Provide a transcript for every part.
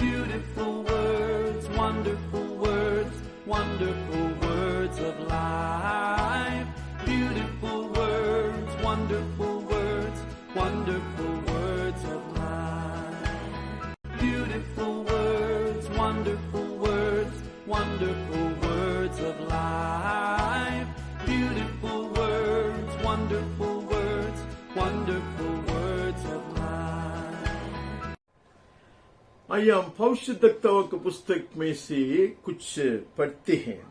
Beautiful words, wonderful words, wonderful words of life. Beautiful words, wonderful words, wonderful words of life. Beautiful words, wonderful words, wonderful words of life. Beautiful words, wonderful words, wonderful words of life. आइए हम भविष्यद्वक्ताओं की पुस्तक में से कुछ पढ़ते हैं।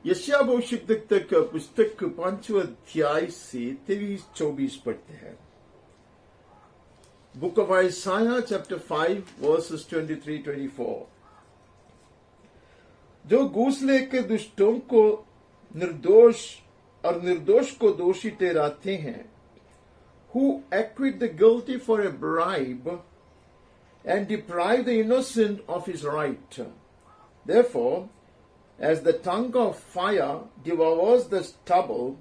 यशायाह भविष्यद्वक्ता का पुस्तक 5वां अध्याय से 23-24 पढ़ते हैं। Book of Isaiah chapter 5 verses 23-24। जो घूस लेकर दुष्टों को निर्दोष और निर्दोष को दोषी ठहराते हैं, who acquit the guilty for a bribe and deprive the innocent of his right. Therefore, as the tongue of fire devours the stubble,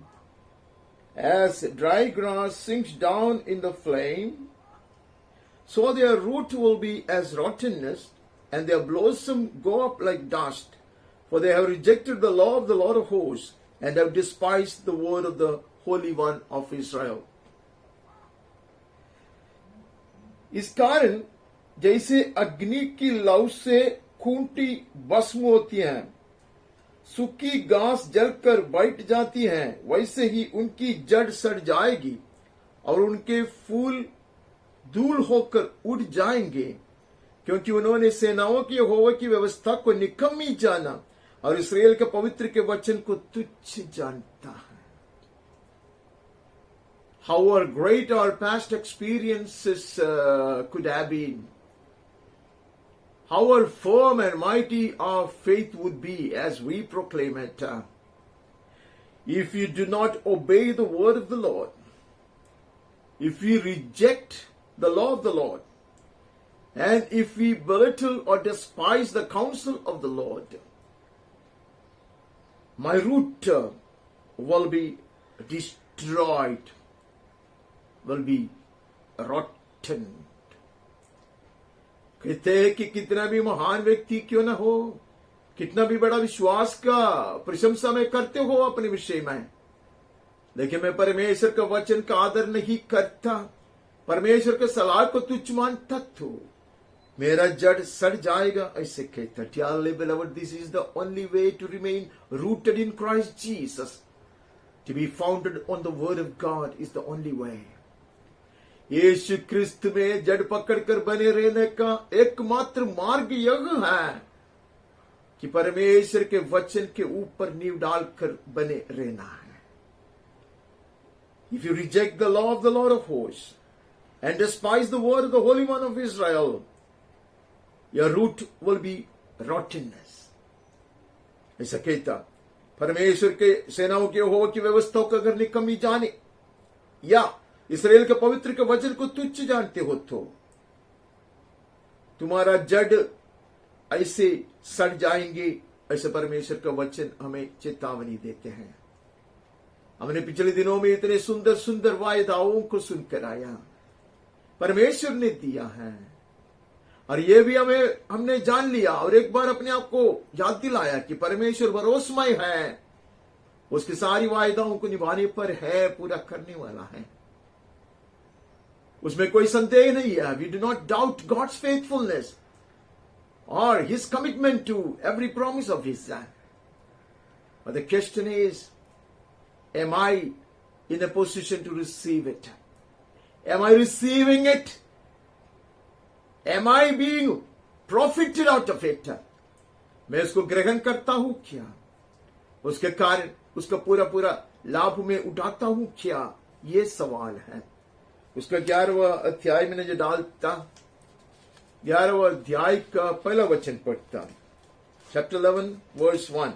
as dry grass sinks down in the flame, so their root will be as rottenness, and their blossom go up like dust. For they have rejected the law of the Lord of hosts, and have despised the word of the Holy One of Israel. इस कारण जैसे अग्नि की लौ से खूंटी भस्म होती है, सूखी घास जलकर बैठ जाती है, वैसे ही उनकी जड़ सड़ जाएगी और उनके फूल धूल होकर उड़ जाएंगे, क्योंकि उन्होंने सेनाओं की यहोवा की व्यवस्था को निकम्मी जाना और इस्राएल के पवित्र के वचन को तुच्छ जानता है। However great our past experiences could have been, however firm and mighty our faith would be as we proclaim it, if you do not obey the word of the Lord, if we reject the law of the Lord, and if we belittle or despise the counsel of the Lord, my root will be destroyed, will be rotten. कहते हैं कि कितना भी महान व्यक्ति क्यों न हो, कितना भी बड़ा विश्वास का प्रशंसा में करते हो अपने विषय में, लेकिन मैं परमेश्वर का वचन का आदर नहीं करता, परमेश्वर के सलाह को तुच्छ मानता, तो मेरा जड़ सड़ जाएगा, ऐसे कहता। Dearly beloved, this is the only way to remain rooted in Christ Jesus. To be founded on the word of God is the only way. यीशु क्रिस्त में जड़ पकड़कर बने रहने का एकमात्र मार्ग यह है कि परमेश्वर के वचन के ऊपर नींव डालकर बने रहना है। If you reject the law of the Lord of hosts and despise the word of the Holy One of Israel, your root will be rottenness. ऐसा कहता। परमेश्वर के सेनाओं के यहोवा की व्यवस्था को अगर निकम्मी जाने या इसराइल के पवित्र के वचन को तुच्छ जानते हो, तो तुम्हारा जड़ ऐसे सड़ जाएंगे, ऐसे परमेश्वर का वचन हमें चेतावनी देते हैं। हमने पिछले दिनों में इतने सुंदर सुंदर वायदाओं को सुनकर आया, परमेश्वर ने दिया है, और ये भी हमने जान लिया और एक बार अपने आप को याद दिलाया कि परमेश्वर भरोसेमय है, उसकी सारी वायदाओं को निभाने पर है, पूरा करने वाला है, उसमें कोई संदेह नहीं है। We do not doubt God's faithfulness or His commitment to every promise of His Son. But the question is, am I in a position to receive it? Am I receiving it? Am I being profited out of it? मैं इसको ग्रहण करता हूं क्या? उसके कारण उसका पूरा पूरा लाभ में उठाता हूं क्या? ये सवाल है। उसका 11वां अध्याय मैंने जो डालता, 11वां अध्याय का पहला वचन पढ़ता, चैप्टर 11 वर्स 1।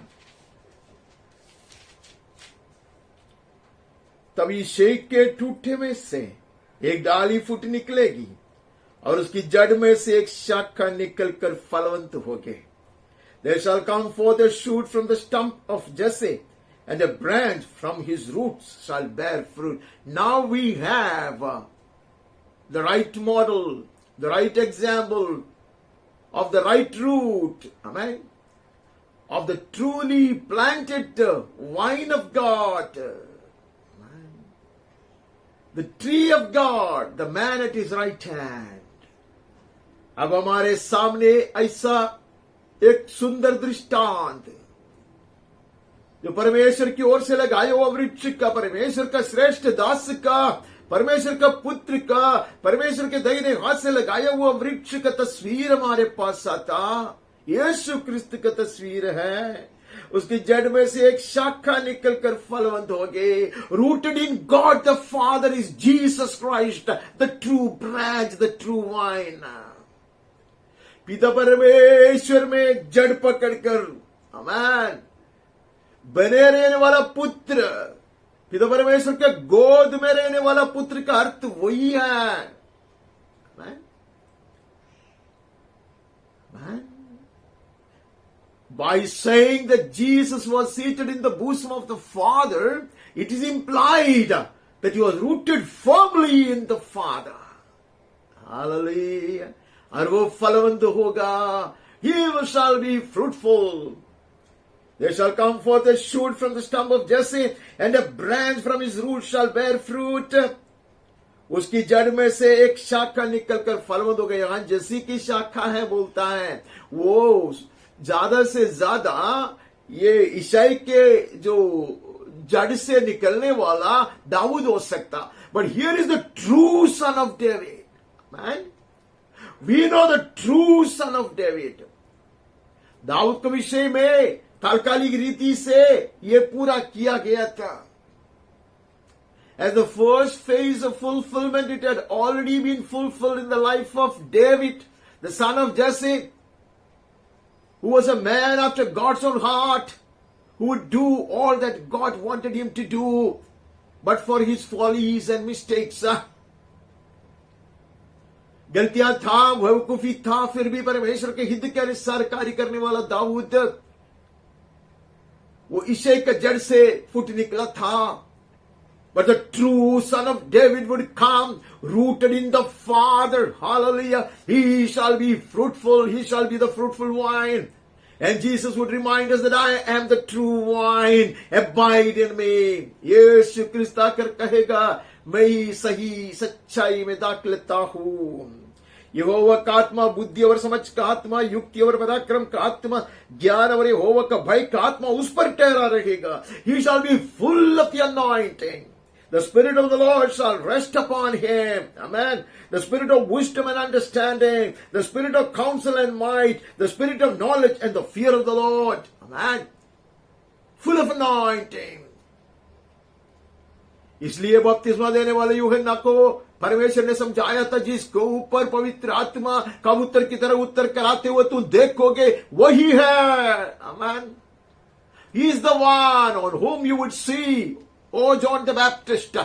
तभी शेख के ठूठे में से एक डाली फूट निकलेगी और उसकी जड़ में से एक शाखा निकलकर फलवंत होगी। There shall come forth a shoot from the stump of Jesse, and a branch from his roots shall bear fruit. Now we have the right model, the right example of the right root, amen, of the truly planted vine of God, the tree of God, the man at his right hand. अब हमारे सामने ऐसा एक सुंदर दृष्टांत जो परमेश्वर की ओर से लगाया हुआ वृक्ष का, परमेश्वर का श्रेष्ठ दास का, परमेश्वर का पुत्र का, परमेश्वर के दाहिने हाथ से लगाया हुआ वृक्ष का तस्वीर हमारे पास आता, यीशु क्रिस्त का तस्वीर है। उसकी जड़ में से एक शाखा निकलकर फलवंत हो गई। Rooted in God the father is Jesus Christ, the true branch, the true wine. पिता परमेश्वर में जड़ पकड़कर, आमेन, बने रहने वाला पुत्र, पिता परमेश्वर के गोद में रहने वाला पुत्र का अर्थ वही है। आमेन, आमेन। By saying that Jesus was seated in the bosom of the Father, it is implied that he was rooted firmly in the Father. Hallelujah. और वो फलवंत होगा. He shall be fruitful. There shall come forth a shoot from the stump of Jesse, and a branch from his root shall bear fruit. उसकी जड़ में से एक शाखा निकलकर फलवंत हो गई. यहाँ जैसी की शाखा है बोलता है, वो ज्यादा से ज्यादा ये ईसाई के जो जड़ से निकलने वाला दाऊद हो सकता. But here is the true son of David. Man, we know the true son of David. Dawood के विषय में तात्कालिक रीति से ये पूरा किया गया था. As the first phase of fulfillment, it had already been fulfilled in the life of David, the son of Jesse, who was a man after God's own heart, who would do all that God wanted him to do, but for his follies and mistakes. गलतियां था, बेवकूफी था, फिर भी परमेश्वर के हित के अनुसार कार्य करने वाला दाऊद, वो ईसाई का जड़ से फूट निकला था. But the true son of David would come, rooted in the Father. Hallelujah. He shall be fruitful. He shall be the fruitful vine. And Jesus would remind us that I am the true vine. Abide in me. यीशु क्रिस्त आकर कहेगा, मैं ही सही सच्चाई में दाखिल लेता हूं. यहोवा का आत्मा बुद्धि और समझ का आत्मा, युक्ति और पराक्रम का आत्मा, ज्ञान और यहोवा का भय का आत्मा उस पर ठहरा रहेगा. He shall be full of the anointing. The Spirit of the Lord shall rest upon him. Amen. The Spirit of wisdom and understanding. The Spirit of counsel and might. The Spirit of knowledge and the fear of the Lord. Amen. Full of anointing. इसलिए बपतिस्मा देने वाले यूहन्ना को परमेश्वर ने समझाया था, जिसको ऊपर पवित्र आत्मा कबूतर की तरह उत्तर कराते हुए तुम देखोगे, वही है. Amen. He is the one on whom you would see, O John the Baptist,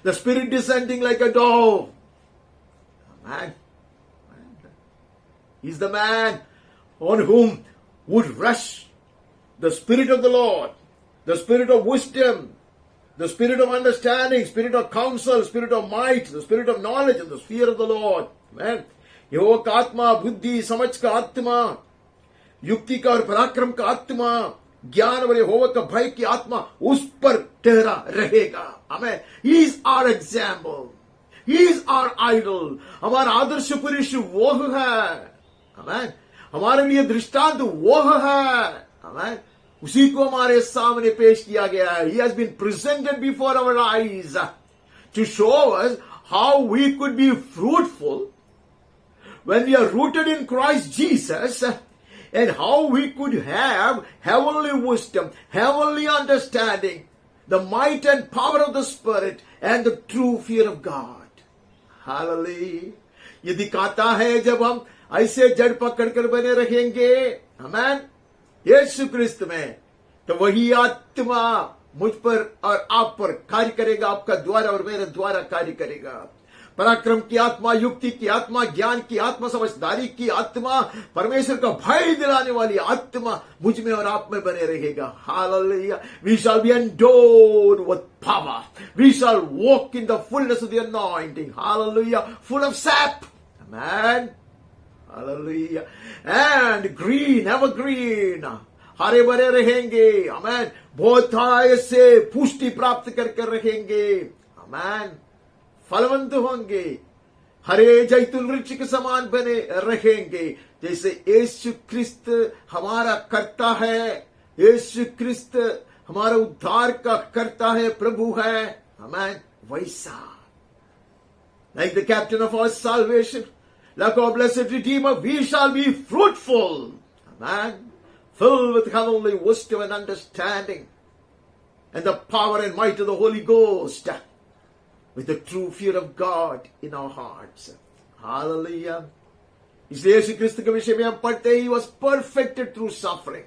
the Spirit descending like a dove. Amen. He's the man on whom would rest the Spirit of the Lord, the Spirit of wisdom, the Spirit of understanding, Spirit of counsel, Spirit of might, the Spirit of knowledge, and the fear of the Lord. Amen. यहोवा का आत्मा, बुद्धि समझ का आत्मा, युक्ति का और पराक्रम का आत्मा, ज्ञान और यहोवा का भय की आत्मा उस पर ठहरा रहेगा. आमेन. He is our example. He is our idol. हमारा आदर्श पुरुष वो है. आमेन. हमारे लिए दृष्टांत वो है. आमेन. उसी को हमारे सामने पेश किया गया है. He has been presented before our eyes to show us how we could be fruitful when we are rooted in Christ Jesus, and how we could have heavenly wisdom, heavenly understanding, the might and power of the Spirit, and the true fear of God. Hallelujah. ये दिखाता है जब हम ऐसे जड़ पकड़कर बने रहेंगे, आमेन, यीशु क्रिस्त में, तो वही आत्मा मुझ पर और आप पर कार्य करेगा, आपका द्वारा और मेरे द्वारा कार्य करेगा. पराक्रम की आत्मा, युक्ति की आत्मा, ज्ञान की आत्मा, समझदारी की आत्मा, परमेश्वर का भय दिलाने वाली आत्मा मुझ में और आप में बने रहेगा. Hallelujah. We shall be endowed with power. We shall walk in the fullness of the anointing. Hallelujah. Full of sap. Amen. Hallelujah. And green, evergreen. हरे भरे रहेंगे. Amen. बहुत ऐसे पुष्टि प्राप्त करके रहेंगे. Amen. फलवंत होंगे. हरे जैतून वृक्ष के समान बने रहेंगे. जैसे यीशु क्रिस्त हमारा करता है, यीशु क्रिस्त हमारा उद्धार का करता है, प्रभु है. Amen. वैसा. Like the captain of our salvation, like our blessed Redeemer, we shall be fruitful. Amen. Filled with heavenly wisdom and understanding, and the power and might of the Holy Ghost, with the true fear of God in our hearts. Hallelujah. इसलिए यीशु क्रिस्त के विषय में हम पढ़ते हैं, he was perfected through suffering.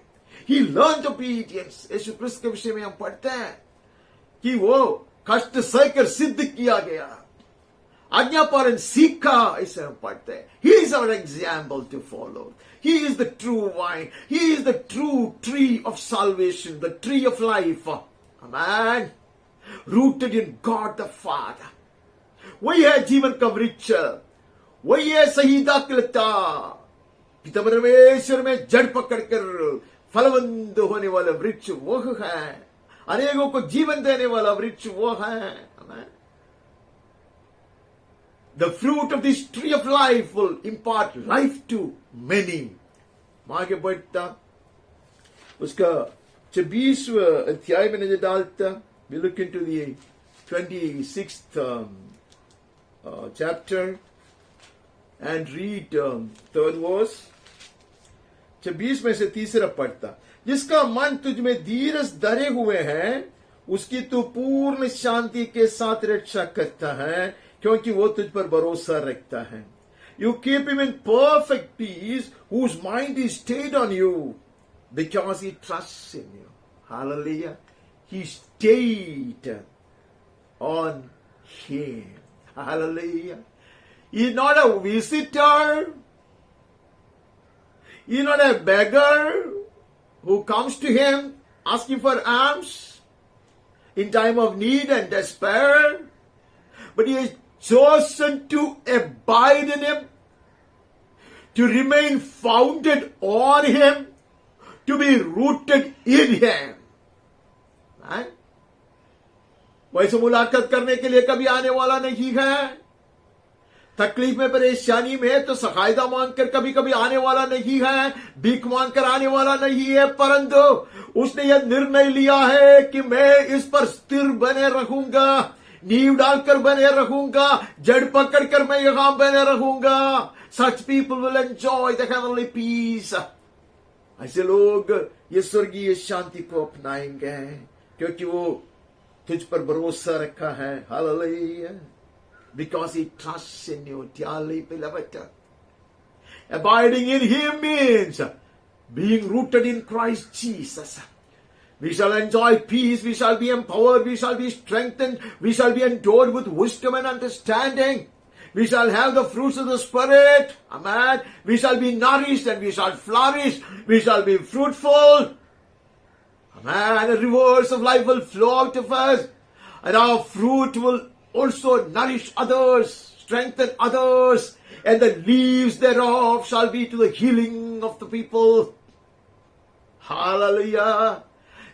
He learned obedience. यीशु क्रिस्त के विषय में हम पढ़ते हैं कि वो कष्ट सहकर सिद्ध किया गया, आज्ञा पालन सीखा. इसे हम पढ़ते हैं. He is our example to follow. He is the true vine. He is the true tree of salvation, the tree of life. Amen. Rooted in God the Father. वही है जीवन का वृक्ष, वही है सही दाखलता. पिता परमेश्वर में जड़ पकड़कर फलवंत होने वाला वृक्ष वो है. अनेकों को जीवन देने वाला वृक्ष वो है. Amen. The fruit of this tree of life will impart life to many. आगे बढ़ता उसका 26वां अध्याय में नजर डालता. We look into the 26th chapter and read third verse. 26 में से तीसरा पढ़ता. जिसका मन तुझ में धीरज धरे हुए है, उसकी तू पूर्ण शांति के साथ रक्षा करता है, क्योंकि वो तुझ पर भरोसा रखता है. You keep him in perfect peace, whose mind is stayed on you, because he trusts in you. Hallelujah. He stayed on him. Hallelujah. He's not a visitor. He's not a beggar who comes to him asking for alms in time of need and despair. But he has chosen to abide in him, to remain founded on him, to be rooted in him. Right? वैसे मुलाकात करने के लिए कभी आने वाला नहीं है. तकलीफ में, परेशानी में तो सहायता मांगकर कभी कभी आने वाला नहीं है, भीख मांगकर आने वाला नहीं है. परंतु उसने यह निर्णय लिया है कि मैं इस पर स्थिर बने रहूंगा, नींव डालकर बने रहूंगा, जड़ पकड़कर मैं यहां बने रहूंगा. Such people will enjoy the heavenly peace. ऐसे लोग ये स्वर्गीय शांति को अपनाएंगे, क्योंकि वो तुझ पर भरोसा रखा है. Hallelujah. Because he trusts in you, dearly beloved. Abiding in him means being rooted in Christ Jesus. We shall enjoy peace, we shall be empowered, we shall be strengthened, we shall be endowed with wisdom and understanding. We shall have the fruits of the Spirit. Amen. We shall be nourished and we shall flourish. We shall be fruitful. Amen. The rivers of life will flow out of us, and our fruit will also nourish others, strengthen others, and the leaves thereof shall be to the healing of the people. Hallelujah.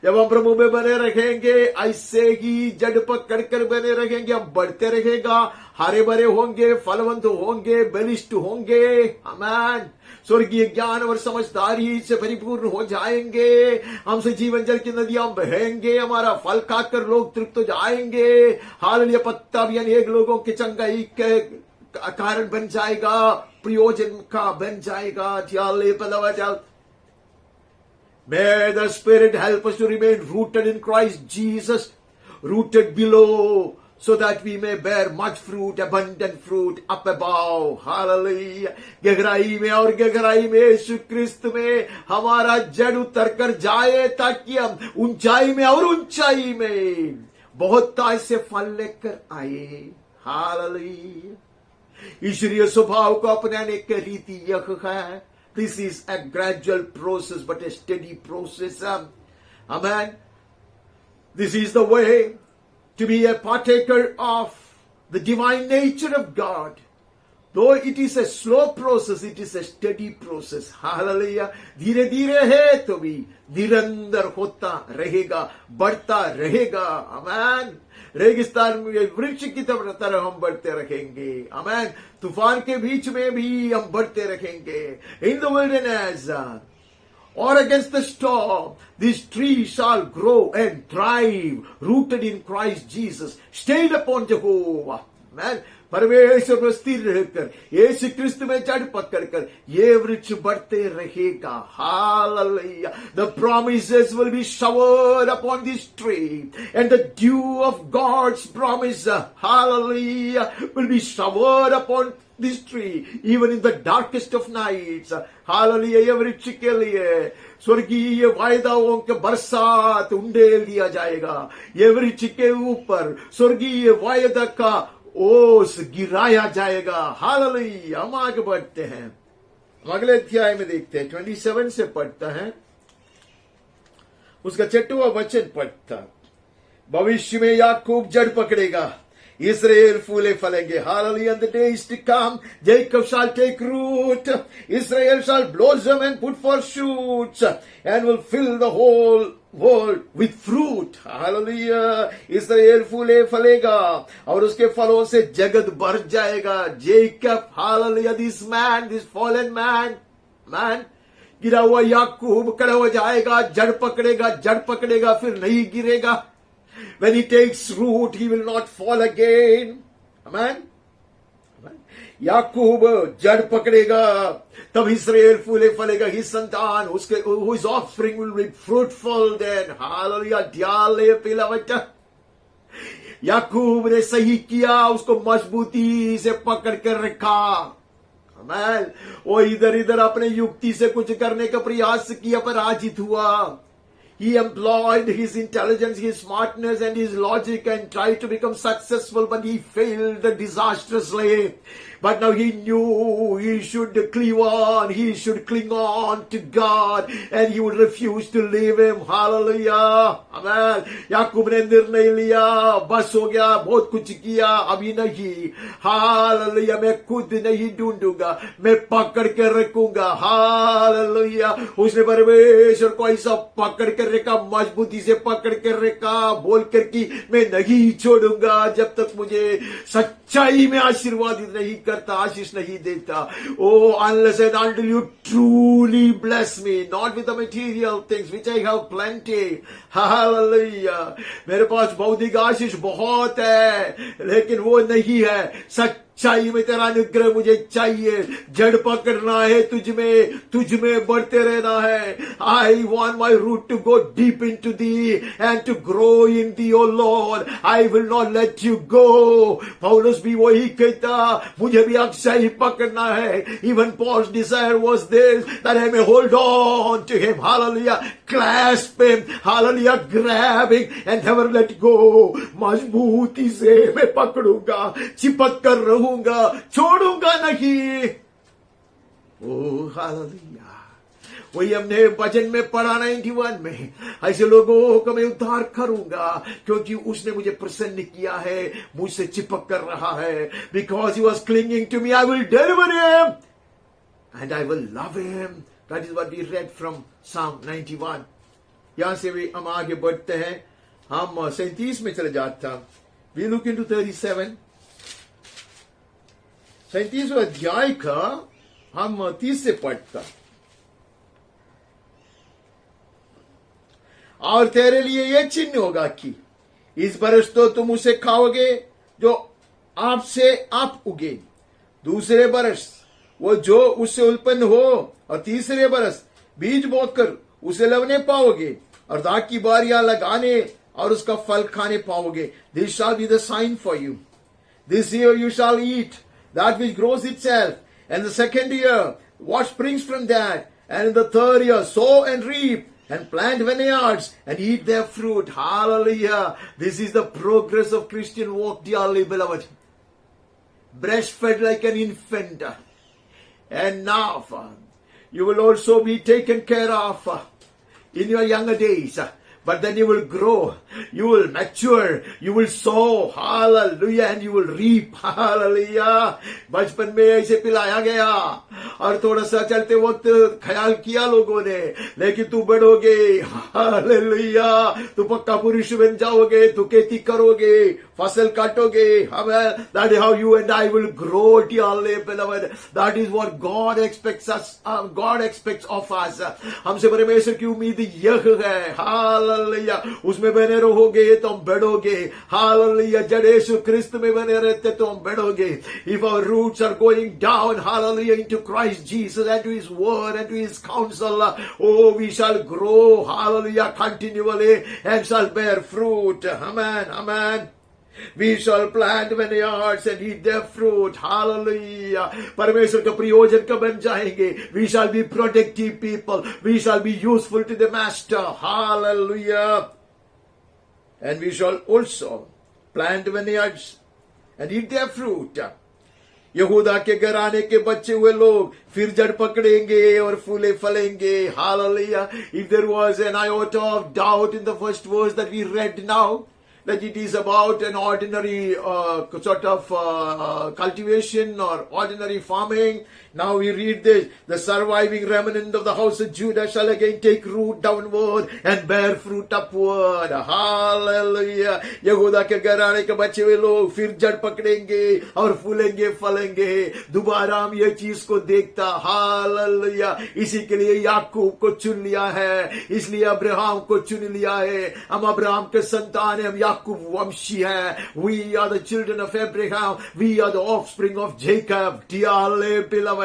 जब हम प्रभु में बने रहेंगे, ऐसे ही जड़ पकड़ कर बने रहेंगे, हम बढ़ते रहेगा, हरे भरे होंगे, फलवंत होंगे, बलिष्ठ होंगे. आमीन. स्वर्गीय ज्ञान और समझदारी से परिपूर्ण हो जाएंगे. हमसे जीवन जल की नदियां बहेंगे, हमारा फल खाकर लोग तृप्त हो जाएंगे. हालेलुया. पत्ता भी अनेक लोगों की चंगाई के कारण बन जाएगा, प्रयोजन का बन जाएगा. May the Spirit help us to remain rooted in Christ Jesus, rooted below, so that we may bear much fruit, abundant fruit up above. Hallelujah. गहराई में और गहराई में यीशु क्रिस्त में हमारा जड़ उतर कर जाए, ताकि हम ऊंचाई में और ऊंचाई में बहुत से फल लेकर आए. Hallelujah. ईश्वरीय स्वभाव को अपनाने की रीति यह है. This is a gradual process, but a steady process. Amen. This is the way to be a partaker of the divine nature of God. Though it is a slow process, it is a steady process. Hallelujah. धीरे धीरे है तो भी निरंतर होता रहेगा, बढ़ता रहेगा. आमीन. रेगिस्तान में वृक्ष की तरह हम बढ़ते रहेंगे. आमीन. तूफान के बीच में भी हम बढ़ते रहेंगे. In the wilderness or against the storm, this tree shall grow and thrive, rooted in Christ Jesus, stayed upon Jehovah. Amen. परमेश्वर पर स्थिर रहकर यीशु क्रिस्त में जड़ पकड़कर ये वृक्ष बढ़ते रहेगा. Hallelujah. The promises will be showered upon this tree, and the dew of God's promise, hallelujah, will be showered upon this tree, even in the darkest of nights. Hallelujah. ये वृक्ष के लिए स्वर्गीय वायदाओं के बरसात उंडेल दिया जाएगा. ये वृक्ष के ऊपर स्वर्गीय वायदा का ओस गिराया जाएगा. हालेलुया. हम आगे बढ़ते हैं. अगले अध्याय में देखते हैं. 27 से पढ़ता है. उसका 6वां वचन पढ़ता. भविष्य में याकूब जड़ पकड़ेगा, Israel Phule फलेंगे. Hallelujah. In the days to come, Jacob shall take root, Israel shall blossom and put forth shoots, and will fill the whole world with fruit. Hallelujah. Israel फूले फलेगा और उसके फलों से जगत भर जाएगा. Jacob, hallelujah, this man, this fallen man, गिरा हुआ याकूब खड़ा हो जाएगा, जड़ पकड़ेगा, फिर नहीं गिरेगा. When he takes root, he will not fall again. Amen. याकूब जड़ पकड़ेगा, तब इस्राएल फूले फलेगा. ही संतान उसके his offspring will be fruitful then. Hallelujah. ध्याले पीला बच्चा. याकूब ने सही किया, उसको मजबूती से पकड़ कर रखा. Amen. वो इधर इधर अपने युक्ति से कुछ करने का प्रयास किया पर हाजित हुआ. He employed his intelligence, his smartness and his logic and tried to become successful, but he failed disastrously. But now he knew he should cleave on, he should cling on to God, and he would refuse to leave him. Hallelujah. Amen. याकूब ने निर्णय लिया, बस हो गया, बहुत कुछ किया, अभी नहीं. हालेलुया. मैं खुद नहीं ढूंढूंगा, मैं पकड़ कर रखूंगा. हालेलुया. उसने परमेश्वर को ऐसा पकड़ कर रखा, मजबूती से पकड़ कर रखा, बोल कर कि मैं नहीं छोड़ूंगा जब तक मुझे सच्चाई में आशीर्वादित नहीं करता, आशीष नहीं देता. Oh, unless and until you truly bless me, not with the material things which I have plenty. Hallelujah. मेरे पास भौतिक आशीष बहुत है, लेकिन वो नहीं है. सच्चाई में तेरा अनुग्रह मुझे चाहिए. जड़ पकड़ना है तुझ में बढ़ते रहना है. I want my root to go deep into thee and to grow in thee, O Lord. I will not let you go. पौलुस भी वही कहता, मुझे भी अक्षय ही पकड़ना है. Even Paul's desire was this, that I may hold on to him. Hallelujah. Clasp him. Hallelujah. Grab him and never let go. मजबूती से मैं पकड़ूंगा, चिपक कर रहूंगा, छोड़ूंगा नहीं. Oh hallelujah. वही हमने वचन में पढ़ा 91 में, ऐसे लोगों को मैं उद्धार करूंगा क्योंकि उसने मुझे प्रसन्न किया है, मुझसे चिपक कर रहा है. Because he was clinging to me, I will deliver him and I will love him. That is what we read from Psalm 91. यहां से भी हम आगे बढ़ते हैं. हम 37 में चले जाते हैं. We look into 37. 37वां अध्याय का हम 30 से पढ़ता. और तेरे लिए यह चिन्ह होगा कि इस बरस तो तुम उसे खाओगे जो आपसे आप उगे, दूसरे बरस वो जो उससे उत्पन्न हो, और तीसरे बरस बीज बोकर उसे लवने पाओगे और दाख की बारियां लगाने और उसका फल खाने पाओगे. This shall be the sign for you. This year you shall eat that which grows itself, and the second year what springs from that, and in the third year sow and reap and plant vineyards and eat their fruit. Hallelujah. This is the progress of Christian walk, dearly beloved. Breastfed like an infant. And now you will also be taken care of in your younger days but then you will grow, you will mature, you will sow, hallelujah, and you will reap, hallelujah. बचपन में ऐसे पिलाया गया और थोड़ा सा चलते वक्त ख्याल किया लोगों ने, लेकिन तू बढ़ोगे, हालेलुया, तू पक्का पुरुष बन जाओगे, तू खेती करोगे, फसल काटोगे, हमें, that is how you and I will grow, dearly beloved. That is what God expects us, God expects of us. हमसे परमेश्वर की उम्मीद यह है, हालेलुया, उसमें बने रहोगे तो हम बढ़ोगे, हालेलुया, जड़ यीशु क्रिस्त में बने रहते तो हम बढ़ोगे. If our roots are going down, hallelujah, into Christ Jesus and to His word and to His counsel, oh, we shall grow, hallelujah, continually and shall bear fruit. Amen, amen. We shall plant vineyards and eat their fruit. Hallelujah. परमेश्वर का प्रयोजन का बन जाएंगे. We shall be productive people. We shall be useful to the master. Hallelujah. And we shall also plant vineyards and eat their fruit. यहूदा के घराने के बच्चे हुए लोग फिर जड़ पकड़ेंगे और फूले फलेंगे. Hallelujah. If there was an iota of doubt in the first verse that we read now, that it is about an ordinary sort of cultivation or ordinary farming, now we read this: the surviving remnant of the house of Judah shall again take root downward and bear fruit upward. Hallelujah. यहूदा के घराने के बचे हुए लोग फिर जड़ पकड़ेंगे और फूलेंगे फलेंगे. दोबारा हम ये चीज को देखता. हालेलुया. इसी के लिए याकूब को चुन लिया है, इसलिए अब्राहम को चुन लिया है. हम अब्राहम के संतान हैं, हम याकूब वंशी हैं. We are the children of Abraham. We are the offspring of Jacob. Dearly beloved,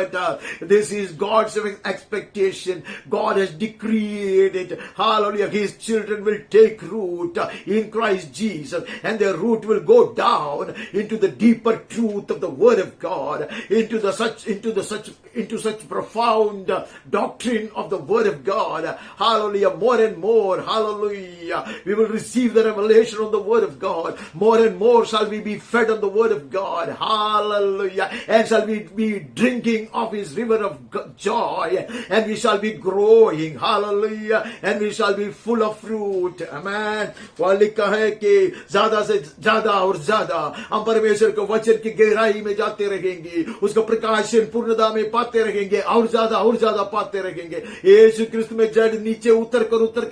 this is God's expectation. God has decreed it. Hallelujah. His children will take root in Christ Jesus, and their root will go down into the deeper truth of the Word of God, into such profound doctrine of the Word of God. Hallelujah. More and more, hallelujah, we will receive the revelation of the Word of God. More and more shall we be fed on the Word of God. Hallelujah. And shall we be drinking of His river of joy, and we shall be growing. Hallelujah. And we shall be full of fruit. Amen. वहाँ लिखा है कि ज्यादा से ज्यादा और ज्यादा हम परमेश्वर के वचन की गहराई में जाते रहेंगे, उसका प्रकाशन पूर्णता में पाते रहेंगे, और ज्यादा पाते रहेंगे. यीशु क्रिस्त में जड़ नीचे उतर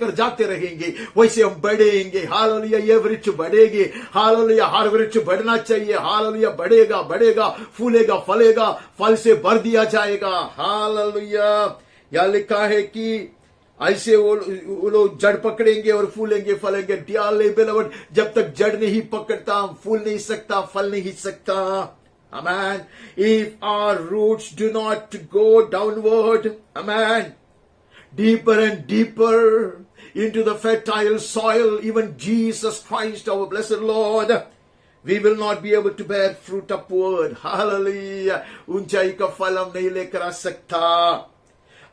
कर जाते रहेंगे, वैसे हम बढ़ेंगे. हालेलुया. ये वृक्ष बढ़ेगी. हालेलुया. हर वृक्ष बढ़ना चाहिए. हालेलुया. बढ़ेगा, फूलेगा, फलेगा, फल से भर दिया जाएगा. हालेलुया. यह लिखा है कि ऐसे वो लोग जड़ पकड़ेंगे और फूलेंगे फलेंगे. डियरली बिलोवेड, जब तक जड़ नहीं पकड़ता फूल नहीं सकता, फल नहीं सकता. Amen. If our roots do not go downward, amen, deeper and deeper into the fertile soil, even Jesus Christ, our blessed Lord, we will not be able to bear fruit upward. Hallelujah. ऊंचाई का फल हम नहीं लेकर आ सकता,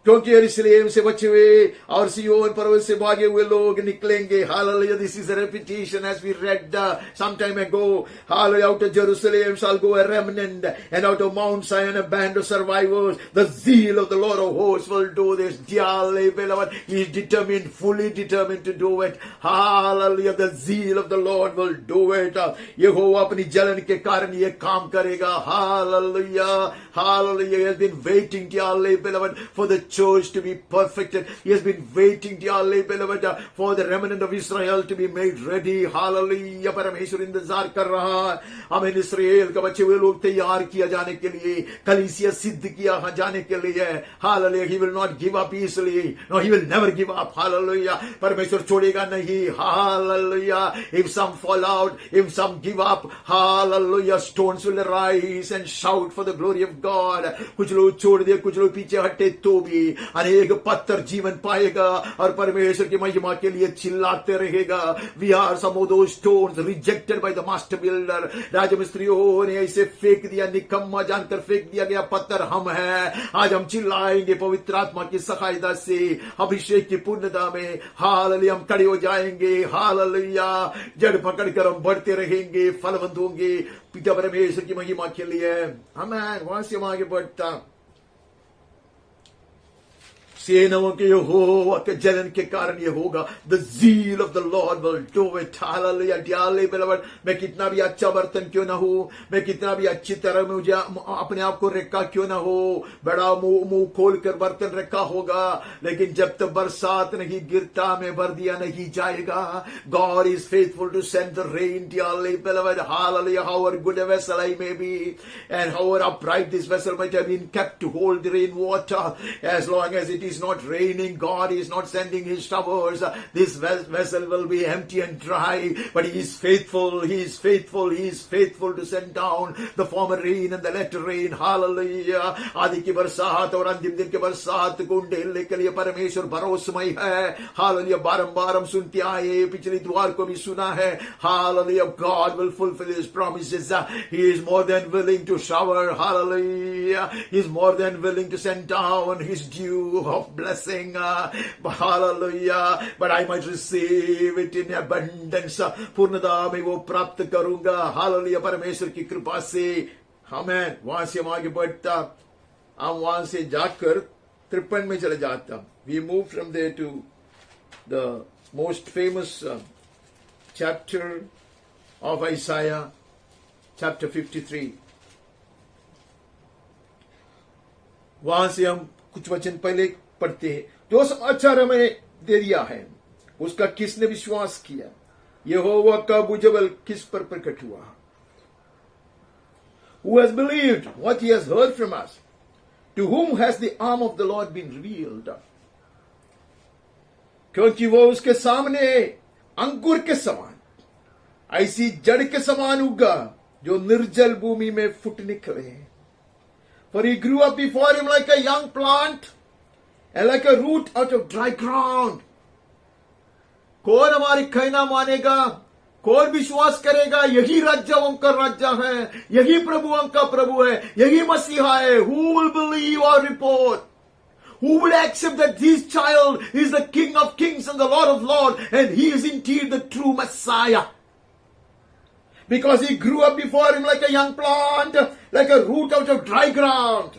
क्योंकि यरूशलेम से बचे हुए और सिय्योन पर्वत से भागे हुए लोग निकलेंगे. Hallelujah. This is a repetition as we read some time ago. Hallelujah. Out of Jerusalem shall go a remnant, and out of Mount Zion a band of survivors. The zeal of the Lord of hosts will do this. Dearly beloved, He is determined, fully determined to do it. Hallelujah. The zeal of the Lord will do it. यहोवा अपनी जलन के कारण ये काम करेगा. Hallelujah. Hallelujah. He has been waiting, dearly beloved, for the church to be perfected. He has been waiting, dearly beloved, for the remnant of Israel to be made ready. Hallelujah. परमेश्वर इंतजार कर रहा है. हमें इस्राएल के बचे हुए लोग तैयार किया जाने के लिए, कलीसिया सिद्ध किया जाने के लिए. Hallelujah. He will not give up easily. No, He will never give up. Hallelujah. परमेश्वर छोड़ेगा नहीं. Hallelujah. If some fall out, if some give up, hallelujah, stones will arise and shout for the glory of God. कुछ लोग छोड़ दिए, कुछ लोग पीछे हटे तो भी अनेक पत्थर जीवन पाएगा और परमेश्वर की महिमा के लिए चिल्लाते रहेगा. We are some of those stones rejected by the master builder. राजमिस्त्रियों ने ऐसे फेंक दिया, निकम्मा जानकर फेंक दिया गया पत्थर हम हैं. आज हम चिल्लाएंगे पवित्र आत्मा की सहायता से, अभिषेक की पूर्णता में. हालेलुया. हम खड़े हो जाएंगे. हालेलुया. जड़ पकड़कर हम बढ़ते रहेंगे, फलवंत होंगे पिता परमेश्वर की महिमा के लिए. आमीन. वहां से हम आगे बढ़ता सेनाओं के यहोवा के जलन के कारण ये होगा. The zeal of the Lord will do it. Hallelujah. Dearly beloved, मैं कितना भी अच्छा बर्तन क्यों ना हो, मैं कितना भी अच्छी तरह मुझे अपने आप को रखा क्यों ना हो, बड़ा मुंह खोल कर बर्तन रखा होगा, लेकिन जब तक बरसात नहीं गिरता मैं भर दिया नहीं जाएगा. God is faithful to send the rain, dearly beloved. Hallelujah. However good a vessel I may be, and however upright this vessel might have been kept to hold the rain water, as long as it is not raining, God is not sending his showers, this vessel will be empty and dry. But he is faithful, he is faithful, he is faithful to send down the former rain and the latter rain. Hallelujah. आदि की बरसात और अंतिम दिन की बरसात को ढेलने के लिए परमेश्वर भरोसेमय है. Hallelujah. बारंबार हम सुनते आए, पिछले द्वार को भी सुना है. Hallelujah. God will fulfill his promises. He is more than willing to shower. Hallelujah. He is more than willing to send down his dew of blessing. Hallelujah. But I might receive it in abundance. पूर्णता में वो प्राप्त करूंगा. Hallelujah. परमेश्वर की कृपा से. Amen. वहां से हम आगे बढ़ता, हम वहां से जाकर 53 में चले जाता. We move from there to the most famous chapter of Isaiah, chapter 53. वहां से हम कुछ वचन पहले पढ़ते हैं. जो समाचार हमें दे दिया है उसका किसने विश्वास किया, यहोवा का बुजबल किस पर प्रकट हुआ. Who has believed what he has heard from us? To whom has the arm of the Lord been revealed? क्योंकि वो उसके सामने अंकुर के समान, ऐसी जड़ के समान उगा जो निर्जल भूमि में फुट निकले. For he grew up before him like a young plant and like a root out of dry ground. कौन हमारी कहना मानेगा, कौन विश्वास करेगा यही राज्य उनका राज्य है, यही प्रभु उनका प्रभु है, यही मसीहा है. Who will believe our report? Who will accept that this child is the King of kings and the Lord of lords, and he is indeed the true Messiah? Because he grew up before him like a young plant, like a root out of dry ground.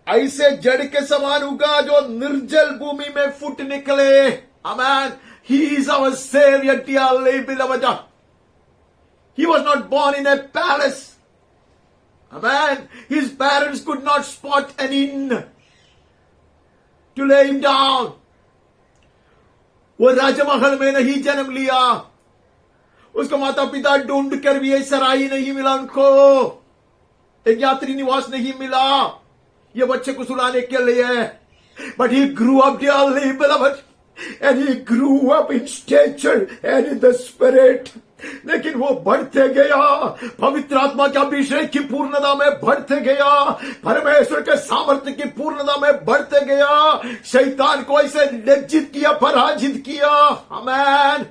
ऐसे जड़ के समान उगा जो निर्जल भूमि में foot निकले. Amen. He is our Savior, dearly beloved. He was not born in a palace. Amen. His parents could not spot an inn to lay him down. वो राजमहल में नहीं जन्म लिया. उसको माता पिता ढूंढ कर भी सराही नहीं मिला, उनको एक यात्री निवास नहीं मिला ये बच्चे को सुलाने के लिए. But he grew up, dearly beloved, and he grew up in stature and in the spirit. लेकिन वो बढ़ते गया, पवित्र आत्मा के अभिषेक की पूर्णता में बढ़ते गया, परमेश्वर के सामर्थ्य की पूर्णता में बढ़ते गया. शैतान को ऐसे लज्जित किया, पराजित किया. Amen.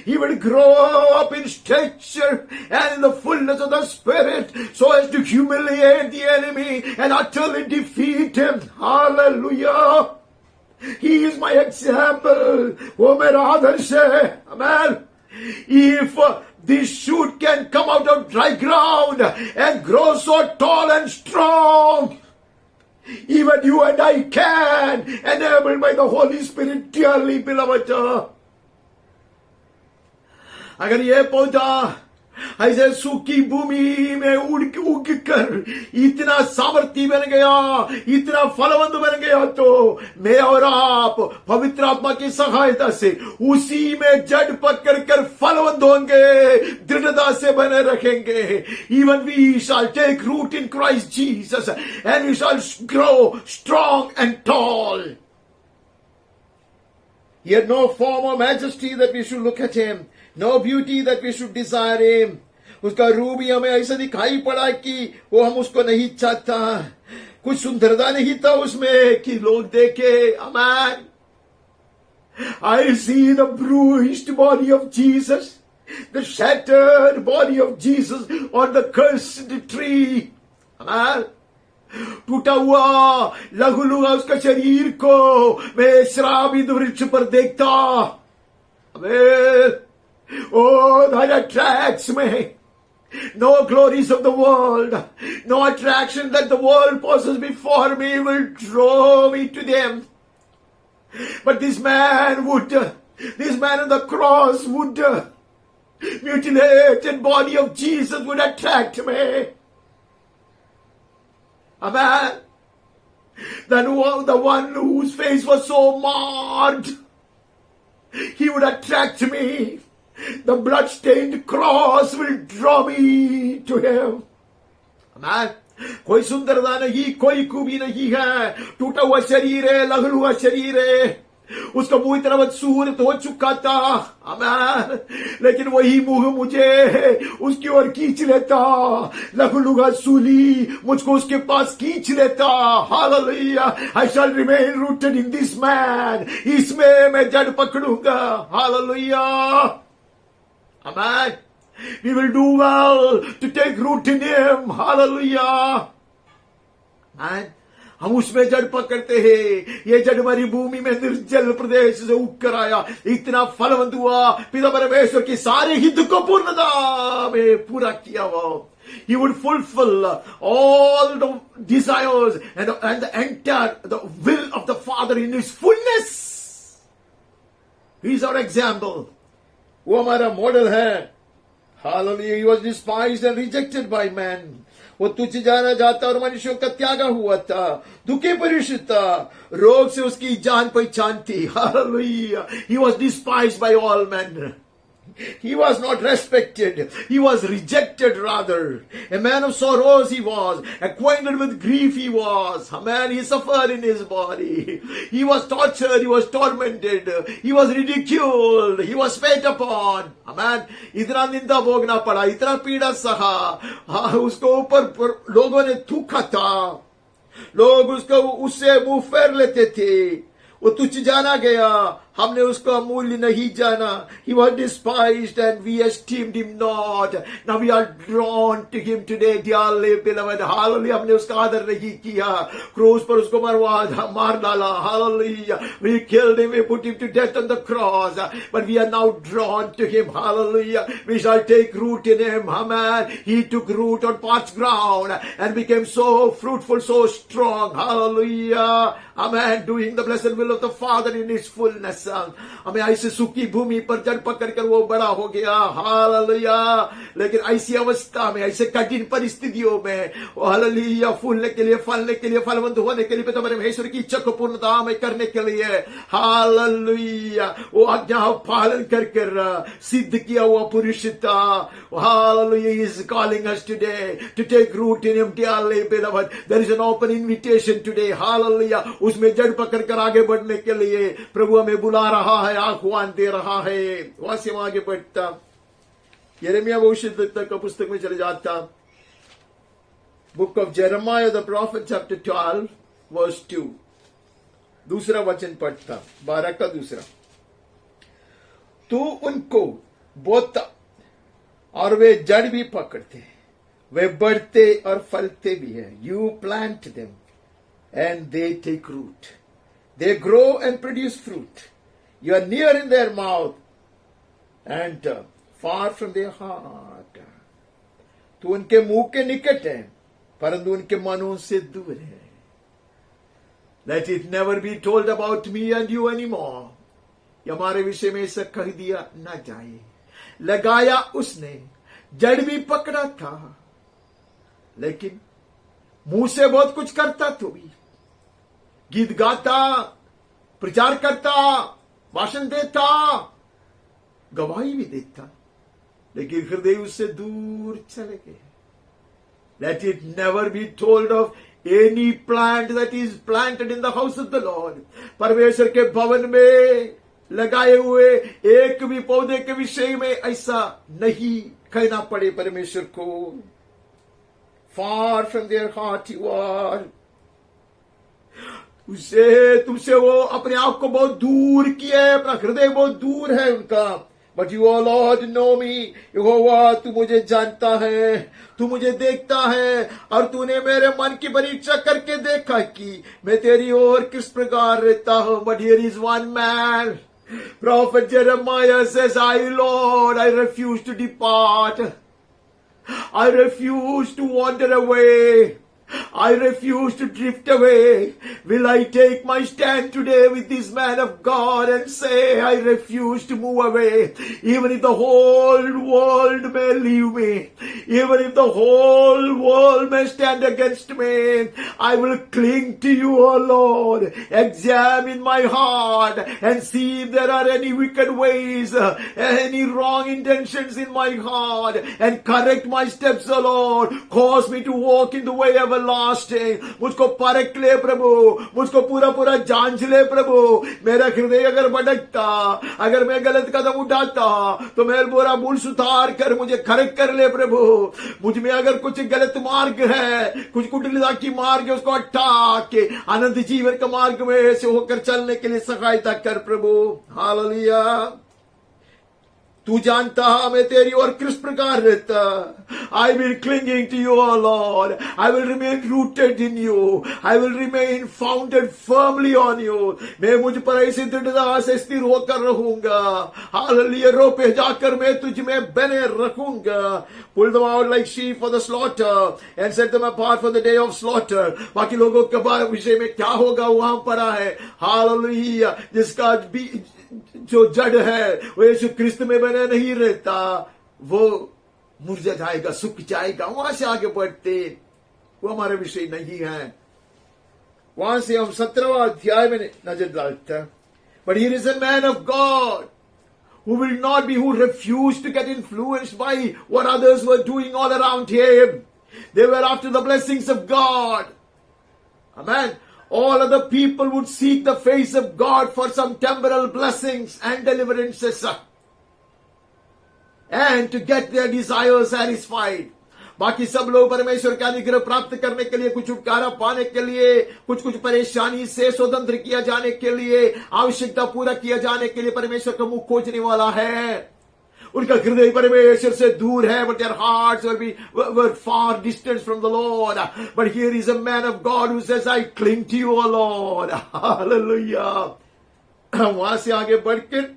He will grow up in stature and in the fullness of the Spirit so as to humiliate the enemy and utterly defeat him. Hallelujah. He is my example. वो मेरा आदर्श है. Amen. If this shoot can come out of dry ground and grow so tall and strong, even you and I can, enabled by the Holy Spirit, dearly beloved. अगर ये पौधा ऐसे सूखी भूमि में उग कर इतना सामर्थ्य बन गया, इतना फलवंत बन गया, तो मैं और आप पवित्र आत्मा की सहायता से उसी में जड़ पकड़ कर फलवंत होंगे, दृढ़ता से बने रहेंगे. Even we shall take root in Christ Jesus and we shall grow strong and tall. He had no form or majesty that we should look at him, no beauty that we should desire him. उसका रूप ही हमें ऐसा दिखाई पड़ा कि वो हम उसको नहीं चाहता. कुछ सुंदरता नहीं था उसमें कि लोग देखे. Amen. I see the bruised body of Jesus, the shattered body of Jesus on the cursed tree. Amen. टूटा हुआ लहूलुआ उसका शरीर को मैं श्रापित वृक्ष पर देखता. अबे ओ राजा ट्रैक्स में No glories of the world, no attraction that the world poses before me will draw me to them. But this man on the cross would, mutilated body of Jesus would attract me. Amen. Then the one whose face was so marred, he would attract me. The blood-stained cross will draw me to him. Amen. कोई सुंदरता नहीं, कोई खूबी नहीं है, टूटा हुआ शरीर है, लहू हुआ शरीर है, उसका मुंह इतना बदसूरत हो चुका था। आमीन। लेकिन वही मुंह मुझे उसकी ओर खींच लेता, लहू सूली मुझको उसके पास खींच लेता। Hallelujah. I shall remain rooted in this man, इसमें मैं जड़ पकड़ूंगा। Hallelujah. Amen. We will do well to take root in him. Hallelujah. Amen. हम उसमें जड़ पकड़ते हैं। ये जड़ हमारी भूमि में निर्जल प्रदेश से उग कर आया, इतना फलवंत हुआ, पिता परमेश्वर की सारे हित को पूर्णता में पूरा किया हुआ। He would fulfill all the desires and the entire the will of the Father in his fullness. He is our example. वो हमारा मॉडल है। Hallelujah. He was despised and rejected by men. वो तुच्छ जाना जाता और मनुष्यों का त्यागा हुआ था, दुखी परिचित था, रोग से उसकी जान पहचान थी। Hallelujah. He was despised by all men. He was not respected. He was rejected rather. A man of sorrows he was. Acquainted with grief he was. Amen. He suffered in his body. He was tortured. He was tormented. He was ridiculed. He was spat upon. Amen. इतना निंदा भोगना पड़ा, इतना पीड़ा सहा, उसको ऊपर लोगों ने थूका था, लोग उसको उससे मुंह फेर लेते थे, वो तुच्छ जाना गया, हमने उसको अमूल्य नहीं जाना। He was despised and we esteemed him not. Now we are drawn to him today, dearly beloved. Hallelujah. हमने उसका आदर नहीं किया, क्रूस पर उसको मार डाला। Hallelujah. We killed him, we put him to death on the cross, but we are now drawn to him. Hallelujah. We shall take root in him. Amen. He took root on parched ground and became so fruitful, so strong. Hallelujah. Amen. Doing the blessed will of the Father in his fullness. हमें ऐसे सूखी भूमि पर जड़ पकड़कर वो बड़ा हो गया। हालेलुया। लेकिन ऐसी अवस्था में, ऐसे कठिन परिस्थितियों में, हालेलुया, फूलने के लिए, फलने के लिए, फलवंत होने के लिए, पिता परमेश्वर की इच्छा को पूर्णता में करने के लिए, हालेलुया, वो आज्ञा पालन कर कर सिद्ध किया हुआ पुरुष था। Hallelujah. He is calling us today to take root in him, dearly beloved. There is an open invitation today. Hallelujah. उसमें जड़ पकड़कर आगे बढ़ने के लिए प्रभु हमें बुला रहा है, आह्वान दे रहा है। वहां से आगे बढ़ता, यिर्मयाह भविष्यद्वक्ता का पुस्तक में चले जाता, book of Jeremiah the prophet chapter 12 verse 2, दूसरा वचन पढ़ता, 12 का दूसरा। तू उनको बोता और वे जड़ भी पकड़ते हैं, वे बढ़ते और फलते भी हैं। You plant them and they take root, they grow and produce fruit. You are near in their mouth and far from their heart. तू उनके मुंह के निकट है, परंतु उनके मन उनसे दूर है। Let it never be told about me and you anymore. ये हमारे विषय में ऐसा कह दिया ना जाए। लगाया उसने, जड़ भी पकड़ा था, लेकिन मुंह से बहुत कुछ करता तो भी, गीत गाता, प्रचार करता, भाषण देता, गवाही भी देता, लेकिन हृदय उससे दूर चले गए। Let it never be told of any plant that is planted in the house of the Lord. परमेश्वर के भवन में लगाए हुए एक भी पौधे के विषय में ऐसा नहीं कहना पड़े परमेश्वर को। Far from their heart you are. तुमसे वो अपने आप को बहुत दूर किया है, अपना हृदय बहुत दूर है उनका। But you O Lord know me, यहोवा तू मुझे जानता है, तू मुझे देखता है, और तूने मेरे मन की परीक्षा करके देखा कि मैं तेरी ओर किस प्रकार रहता हूं। But here is one man, prophet Jeremiah says, I Lord, I refuse to depart. I refuse to wander away. I refuse to drift away. Will I take my stand today with this man of God and say, I refuse to move away. Even if the whole world may leave me, even if the whole world may stand against me, I will cling to you, O Lord. Examine my heart and see if there are any wicked ways, any wrong intentions in my heart, and correct my steps, O Lord. Cause me to walk in the way everlasting. मुझको परख ले प्रभु, मुझको पूरा पूरा जांच ले प्रभु. मेरा हृदय अगर भटकता, अगर मैं गलत कदम उठाता, तो मैं बुरा भूल सुधार कर मुझे खरक कर ले प्रभु. मुझ में अगर कुछ गलत मार्ग है, कुछ कुटिलता की मार्ग है, उसको हटा के अनंत जीवन का मार्ग में से होकर चलने के लिए सहायता कर प्रभु. हालेलुया. तू जानता मैं तेरी और किस प्रकार रहता. I will clinging to you, O Lord. I will remain rooted in you. I will remain founded firmly on you. मैं मुझ पर ऐसी दृढ़ता से स्थिर होकर रहूंगा. हालेलुया. रोपे जाकर मैं तुझ में बने रहूंगा. Pull them out like sheep for the slaughter and set them apart for the day of slaughter. बाकी लोगों के विषय में क्या होगा वहां पड़ा है. हालेलुया. जिसका जो जड़ है वो यीशु क्रिस्त में बने नहीं रहता, वो मुरझा जाएगा, सूख जाएगा. वहां से आगे बढ़ते, वो हमारे विषय नहीं है. वहां से हम 17वां अध्याय में नजर डालते हैं. But here is a man of God who will not be, who refused to get influenced by what others were doing all around him. They were after the blessings of God. Amen. All other people would seek the face of God for some temporal blessings and deliverances and to get their desires satisfied. बाकी सब लोग परमेश्वर का अनुग्रह प्राप्त करने के लिए, कुछ छुटकारा पाने के लिए, कुछ परेशानी से स्वतंत्र किया जाने के लिए, आवश्यकता पूरा किया जाने के लिए परमेश्वर का मुख खोजने वाला है. उनका हृदय परमेश्वर से दूर है, but their hearts were far distant from the Lord. But here is a man of God who says, I cling to you, O Lord. Hallelujah. वहां से आगे बढ़कर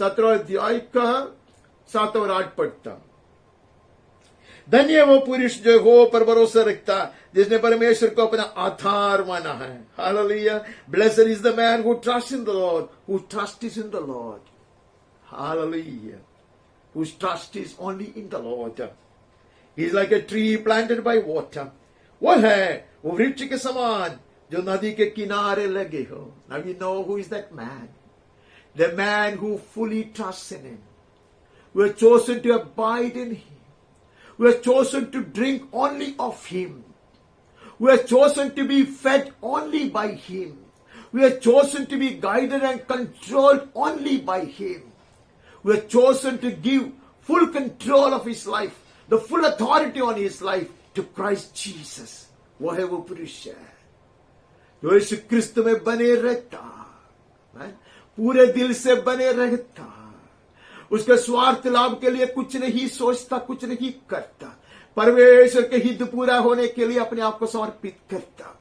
17 अध्याय का 7 और 8 पढ़ता. धन्य वो पुरुष जो हो पर भरोसा रखता, जिसने परमेश्वर को अपना आधार माना है. Hallelujah. Blessed is the man who trusts in the Lord, who trusts in the Lord. Hallelujah. Whose trust is only in the Lord. He is like a tree planted by water. वो है वो वृक्ष के समान जो नदी के किनारे लगे हो. Now you know who is that man. The man who fully trusts in him. We are chosen to abide in him. We are chosen to drink only of him. We are chosen to be fed only by him. We are chosen to be guided and controlled only by him. We are chosen to give full control of his life, the full authority on his life to Christ Jesus. वो है वो पुरुष है जो यीशु क्रिस्त में बने रहता, पूरे दिल से बने रहता, उसके स्वार्थ लाभ के लिए कुछ नहीं सोचता, कुछ नहीं करता, परमेश्वर के हित पूरा होने के लिए अपने आप को समर्पित करता.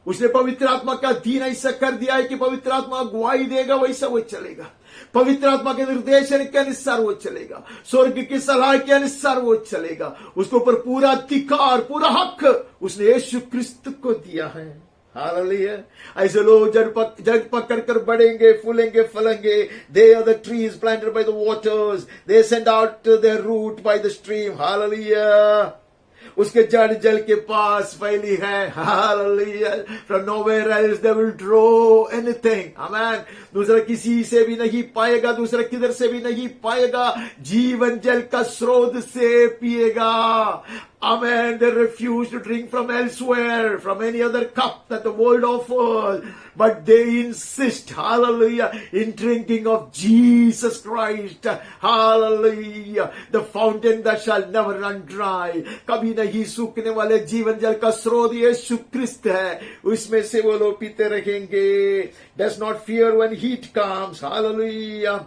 उसने पवित्र आत्मा का अधीन ऐसा कर दिया है कि पवित्र आत्मा अगुवाई देगा, वैसा वो चलेगा. पवित्र आत्मा के निर्देशन के अनुसार वो चलेगा. स्वर्ग की सलाह के अनुसार वो चलेगा. उसके ऊपर पूरा अधिकार, पूरा हक उसने यीशु क्रिस्त को दिया है. हालेलुया. ऐसे लोग जड़ पकड़ कर बढ़ेंगे, फूलेंगे, फलेंगे. They are the trees planted by the waters. They send out their root by the stream. Hallelujah. उसके जड़ जल के पास फैली है. Hallelujah. From nowhere else they will draw anything. Amen. दूसरा किसी से भी नहीं पाएगा, दूसरा किधर से भी नहीं पाएगा. जीवन जल का स्रोत से पिएगा. Amen. They refuse to drink from elsewhere, from any other cup that the world offers. But they insist, hallelujah, in drinking of Jesus Christ. Hallelujah. The fountain that shall never run dry. कभी नहीं सूखने वाले जीवन जल का स्रोत यीशु क्रिस्त है. उसमें से वो लोग पीते रहेंगे. Does not fear when heat comes. Hallelujah.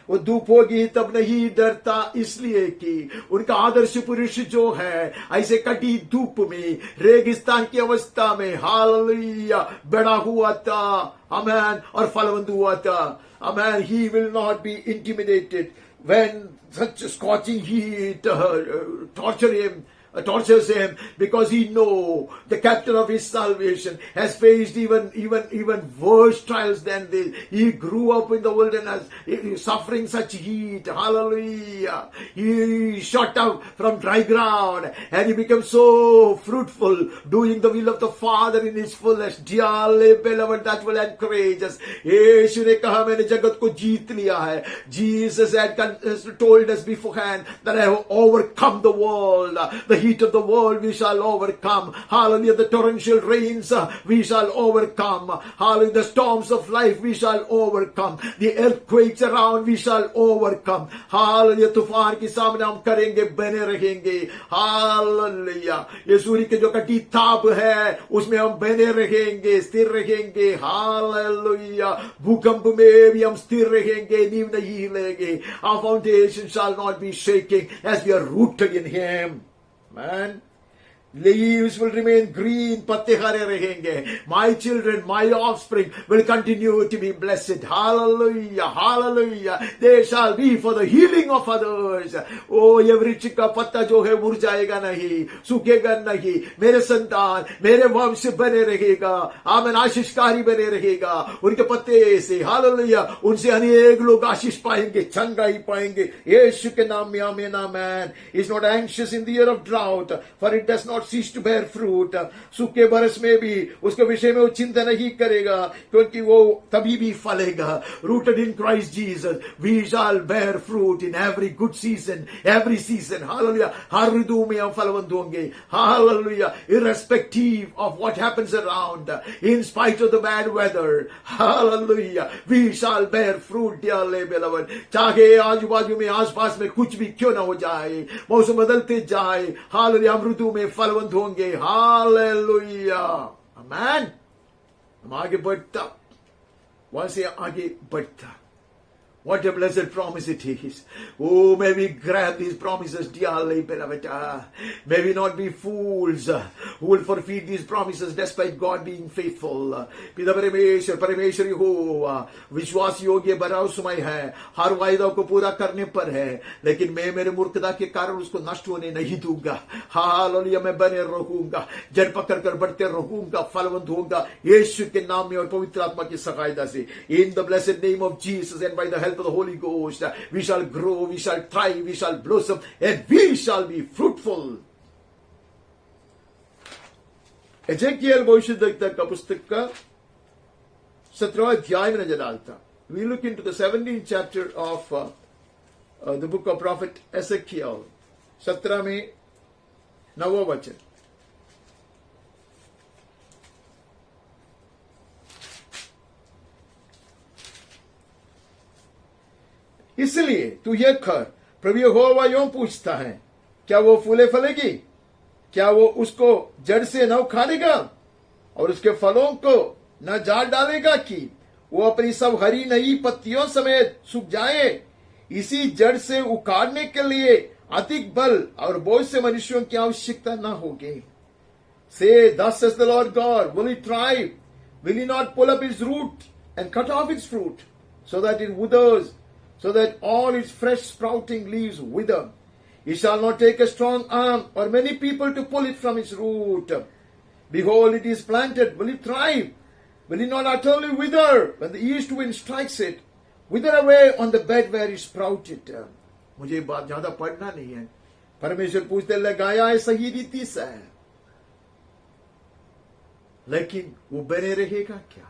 वो धूप होगी तब नहीं डरता, इसलिए कि उनका आदर्श पुरुष जो है ऐसे कटी धूप में, रेगिस्तान की अवस्था में, हालेलुया, बड़ा हुआ था. आमेन. और फलवंत हुआ था. आमेन. He will not be intimidated. when such scorching heat tortures him, because he know the captain of his salvation has faced even worse trials than this. He grew up in the wilderness, suffering such heat. Hallelujah. He shot up from dry ground and he became so fruitful, doing the will of the Father in his fullness. Dearly beloved, that will encourage us. यीशु ने कहा मैंने जगत को जीत लिया है. Jesus had told us beforehand that I have overcome the world. The heat of the world we shall overcome. Hallelujah. The torrential rains we shall overcome. Hallelujah. The storms of life we shall overcome. The earthquakes around we shall overcome. Hallelujah. तूफान के सामने हम करेंगे, बने रहेंगे. Hallelujah. ये सूर्य के जो कटी ताप है उसमें हम बने रहेंगे, स्थिर रहेंगे. Hallelujah. भूकंप में भी हम स्थिर रहेंगे, नींव नहीं हिलेंगे. Our foundation shall not be shaking as we are rooted in Him. Man, leaves will remain green, पत्ते हरे रहेंगे. My children, my offspring will continue to be blessed. Hallelujah, hallelujah. They shall be for the healing of others. Oh, ये वृक्ष का पत्ता जो है मुरझाएगा नहीं, सूखेगा नहीं. मेरे संतान, मेरे वंश बने रहेगा. आमीन, आशीषकारी बने रहेगा. उनके पत्ते से, हालेलुया, उनसे अनेक लोग आशीष पाएंगे, चंगाई पाएंगे. यीशु के नाम में आमीन, आमीन. Is not anxious in the year of drought, for it does not cease to bear fruit. सूखे बरस में भी उसके विषय में वो चिंता नहीं करेगा, क्योंकि वो तभी भी फलेगा. Rooted in Christ Jesus, we shall bear fruit in every good season, every season. Hallelujah. हर ऋतु में हम फलवंत होंगे. Hallelujah. Irrespective of what happens around, in spite of the bad weather. Hallelujah. We shall bear fruit, dearly beloved. चाहे आजू बाजू में, आस पास में कुछ भी क्यों ना हो जाए, मौसम बदलते जाए. Hallelujah. हम ऋतु में फलवंत होंगे. हालेलुया. आमीन. हम आगे बढ़ता, वहां से आगे बढ़ता. What a blessed promise it is. Oh, may we grab these promises dearly, beloved. May we not be fools who will forfeit these promises despite God being faithful. पिता परमेश्वर, परमेश्वर यहोवा विश्वास योग्य भरोसेमय है, हर वायदा को पूरा करने पर है, लेकिन मैं मेरे मूर्खता के कारण उसको नष्ट होने नहीं दूंगा. हालेलुया. मैं बने रहूंगा, जड़ पकड़ कर बढ़ते रहूंगा, फलवंत होऊंगा यीशु के नाम में और पवित्र आत्मा की सहायता से. In the blessed name of Jesus and by the help of the Holy Ghost, we shall grow, we shall thrive, we shall blossom, and we shall be fruitful. Ezekiel भविष्यद्वक्ता का पुस्तक का 17वां अध्याय में नजर डालता. We look into the 17th chapter of the book of prophet Ezekiel. 17 में 9वां वचन. इसलिए तू यह कर, प्रभु यहोवा यूं पूछता है, क्या वो फूले फलेगी? क्या वो उसको जड़ से न उखाड़ेगा और उसके फलों को न जाड़ डालेगा कि वो अपनी सब हरी नई पत्तियों समेत सूख जाए? इसी जड़ से उखाड़ने के लिए अधिक बल और बहुत से मनुष्यों की आवश्यकता न होगी. Say, thus says the Lord God, will he thrive? Will he not pull up his root and cut off its fruit, so that it withers, so that all its fresh sprouting leaves wither? He shall not take a strong arm or many people to pull it from its root. Behold, it is planted. Will it thrive? Will it not utterly wither when the east wind strikes it? Wither away on the bed where it sprouted. मुझे बात ज्यादा पढ़ना नहीं है. परमेश्वर पूछते, लगाया है सही रीति से, लेकिन वो बने रहेगा क्या?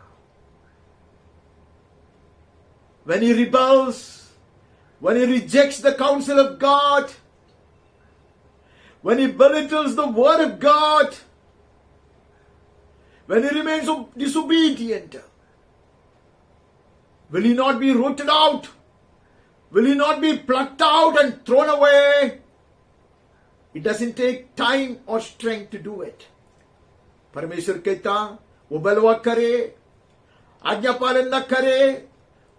When he rebels, when he rejects the counsel of God, when he belittles the word of God, when he remains disobedient, will he not be rooted out? Will he not be plucked out and thrown away? It doesn't take time or strength to do it. परमेश्वर कहता, वो बलवा करे, आज्ञा पालन न करे,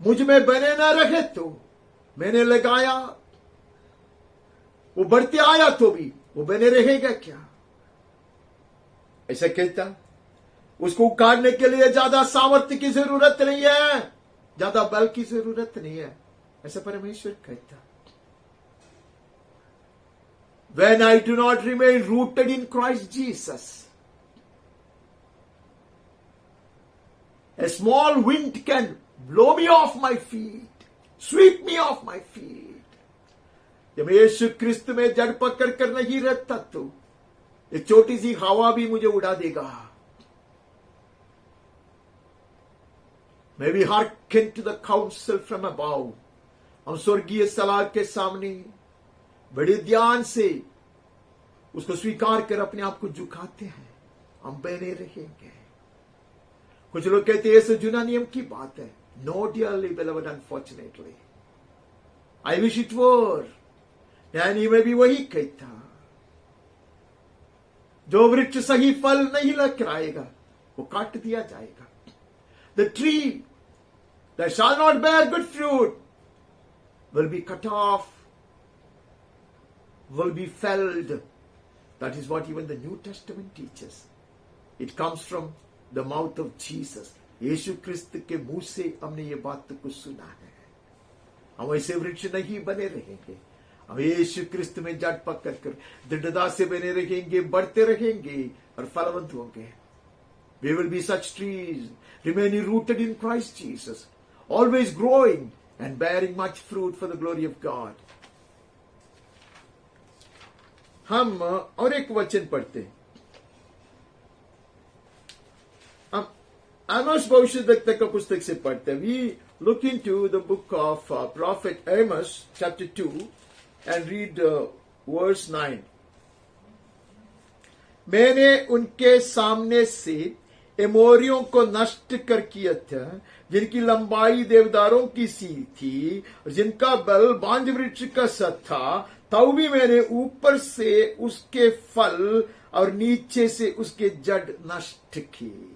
मुझ में बने न रहे तो मैंने लगाया, वो बढ़ते आया तो भी वो बने रहेगा क्या? ऐसा कहता. उसको उखाड़ने के लिए ज्यादा सामर्थ्य की जरूरत नहीं है, ज्यादा बल की जरूरत नहीं है. ऐसा परमेश्वर कहता. when I do not remain rooted in Christ Jesus. A small wind can blow me off my feet, sweep me off my feet. जब यीशु क्रिस्त में जड़ पकड़ कर नहीं रहता तो ये छोटी सी हवा भी मुझे उड़ा देगा. May we hearken to the counsel from above. हम स्वर्गीय सलाह के सामने बड़े ध्यान से उसको स्वीकार कर अपने आप को झुकाते हैं. हम बने रहेंगे. कुछ लोग कहते हैं ये जुना नियम की बात है. No, dearly beloved, unfortunately. I wish it were. न्याय नियम में भी वही कहता. जो वृक्ष सही फल नहीं लेकर आएगा वो काट दिया जाएगा. The tree that shall not bear good fruit will be cut off, will be felled. That is what even the New Testament teaches. It comes from the mouth of Jesus. यीशु क्रिस्त के मुंह से हमने ये बात को सुना है. हम ऐसे वृक्ष नहीं बने रहेंगे. हम यीशु क्रिस्त में जड़ पकड़ कर दृढ़ता से बने रहेंगे, बढ़ते रहेंगे और फलवंत होंगे. We will be such trees, remaining rooted in Christ Jesus, always growing and bearing much fruit for the glory of God. हम और एक वचन पढ़ते हैं. हम आमोस भविष्यद्वक्ता का पुस्तक से पढ़ते हैं. We look into the book of prophet Amos, chapter 2, and read verse 9. मैंने उनके सामने से एमोरियों को नष्ट कर किया था, जिनकी लंबाई देवदारों की सी थी, जिनका बल बांज वृक्ष का सा था. तब भी मैंने ऊपर से उसके फल और नीचे से उसके जड़ नष्ट किए.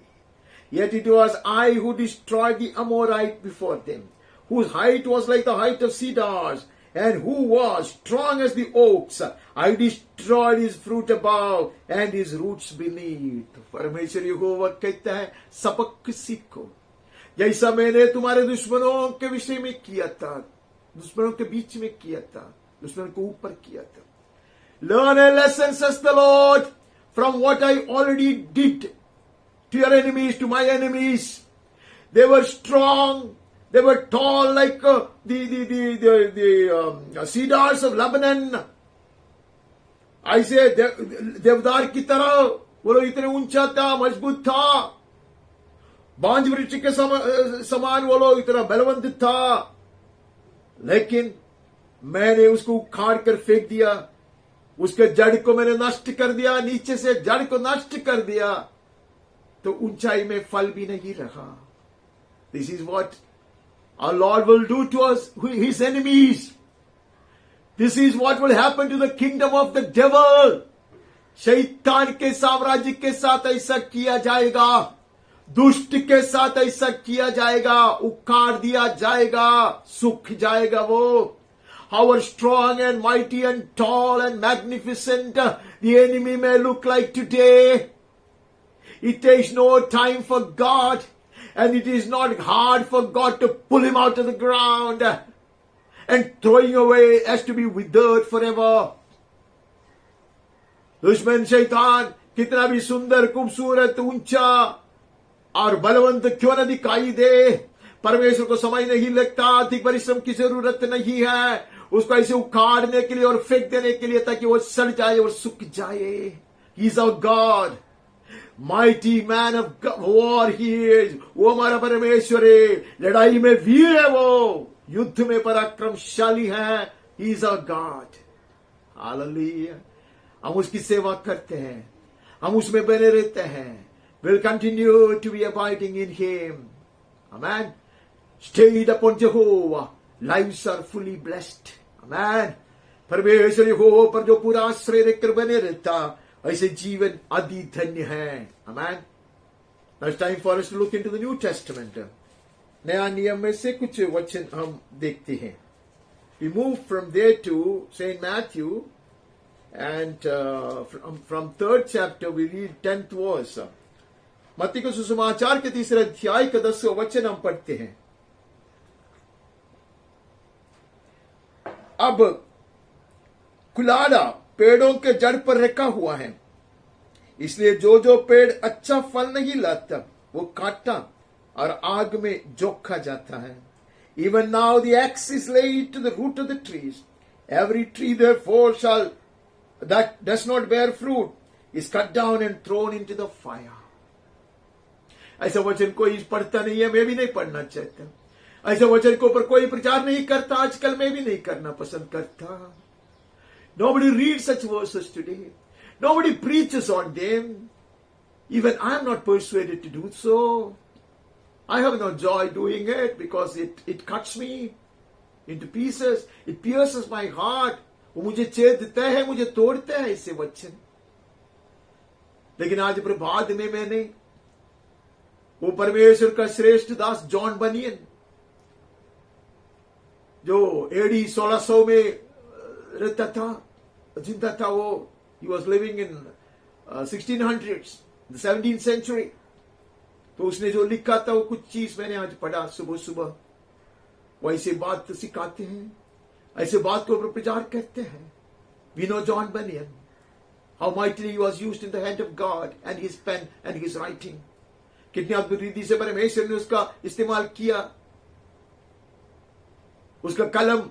Yet it was I who destroyed the Amorite before them, whose height was like the height of cedars, and who was strong as the oaks. I destroyed his fruit above and his roots beneath. परमेश्वर यहोवा कहता है, सबक सीखो जैसा मैंने तुम्हारे दुश्मनों के विषय में किया था, दुश्मनों के बीच में किया था, दुश्मनों को ऊपर किया था. Learn a lesson, says the Lord, from what I already did to your enemies, to my enemies. They were strong. They were tall like the cedars of Lebanon. ऐसे देवदार की तरह वो लोग इतने ऊंचा था, मजबूत था. बांज वृक्ष के समान वो लोग इतना बलवंत था. लेकिन मैंने उसको उखाड़ कर फेंक दिया. उसके जड़ को मैंने नष्ट कर दिया. नीचे से जड़ को नष्ट कर दिया तो ऊंचाई में फल भी नहीं रहा. This is what our Lord will do to us, his enemies. This is what will happen to the kingdom of the devil. शैतान के साम्राज्य के साथ ऐसा किया जाएगा. दुष्ट के साथ ऐसा किया जाएगा. उखाड़ दिया जाएगा, सूख जाएगा वो. How strong and mighty and tall and magnificent the enemy may look like today. It takes no time for God. And it is not hard for God to pull him out of the ground and throw him away as to be withered forever. दुश्मन शैतान कितना भी सुंदर, खूबसूरत, ऊंचा और बलवंत क्यों न दिखाई दे, परमेश्वर को समय नहीं लगता, अधिक परिश्रम की जरूरत नहीं है उसको ऐसे उखाड़ने के लिए और फेंक देने के लिए ताकि वो सड़ जाए और सूख जाए. He is our God. Mighty man of war he is. वो हमारा परमेश्वर है. लड़ाई में वीर है वो, युद्ध में पराक्रमशाली है. He is our God. Hallelujah. हम उसकी सेवा करते हैं, हम उसमें बने रहते हैं. We'll continue to be abiding in him. Amen. Stayed upon Jehovah, lives are fully blessed. Amen. परमेश्वर यहोवा पर जो पूरा आश्रय रखकर बने रहता, ऐसे जीवन अति धन्य है. Amen. Now it's time for us to look into the New Testament. नया नियम में से कुछ वचन हम देखते हैं. We move from there to Saint Matthew, and from 3rd chapter we read 10th verse. मत्ती के सुसमाचार के 3रे अध्याय का 10वां वचन हम पढ़ते हैं. अब कुलाड़ा पेड़ों के जड़ पर रखा हुआ है, इसलिए जो जो पेड़ अच्छा फल नहीं लाता वो काटा और आग में झोंका जाता है. Even now the axe is laid to the root of the trees. Every tree therefore that does not bear fruit is cut down and thrown into the fire. ऐसा वचन कोई पढ़ता नहीं है, मैं भी नहीं पढ़ना चाहता. ऐसे वचन के ऊपर कोई प्रचार नहीं करता, आजकल मैं भी नहीं करना पसंद करता. Nobody reads such verses today. Nobody preaches on them. Even I am not persuaded to do so. I have no joy doing it because it cuts me into pieces. It pierces my heart. वो मुझे छेदता है, मुझे तोड़ता है इससे वचन. लेकिन आज प्रभात में मैंने वो परमेश्वर का श्रेष्ठ दास जॉन बनियन, जो एडी 1600 में रहता था, जिंदा था, वो he was living in 1600s, the 17th century. तो उसने जो लिखा था वो कुछ चीज मैंने आज पढ़ा सुबह सुबह. वो ऐसे बात सिखाते हैं, ऐसे बात को प्रचार करते हैं. We know John Bunyan, how mightily he was used in the hand of God and his pen and his writing. कितनी अद्भुत रीति से परमेश्वर ने उसका इस्तेमाल किया, उसका कलम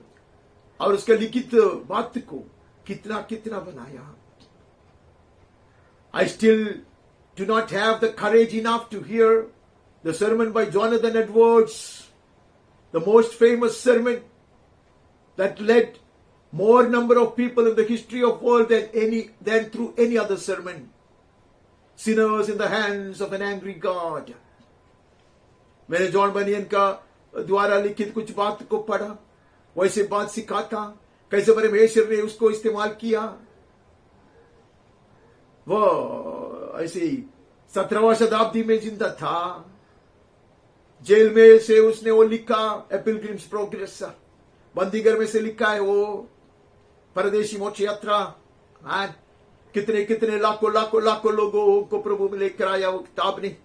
और उसका लिखित बात को कितना कितना बनाया. I still do not have the courage enough to hear the sermon by Jonathan Edwards, the most famous sermon that led more number of people in the history of world than through any other sermon. Sinners in the hands of an angry God. मैंने John बनियन का द्वारा लिखित कुछ बात को पढ़ा, वैसे बात सिखाता, कैसे परमेश्वर ने उसको इस्तेमाल किया. वो ऐसे 17वीं शताब्दी में जिंदा था. जेल में से उसने वो लिखा, ए पिलग्रिम्स प्रोग्रेस, बंदीगर में से लिखा है वो परदेशी मोक्ष यात्रा. कितने कितने लाखों लाखों लाखों लोगों को प्रभु में लेकर आया वो किताब ने.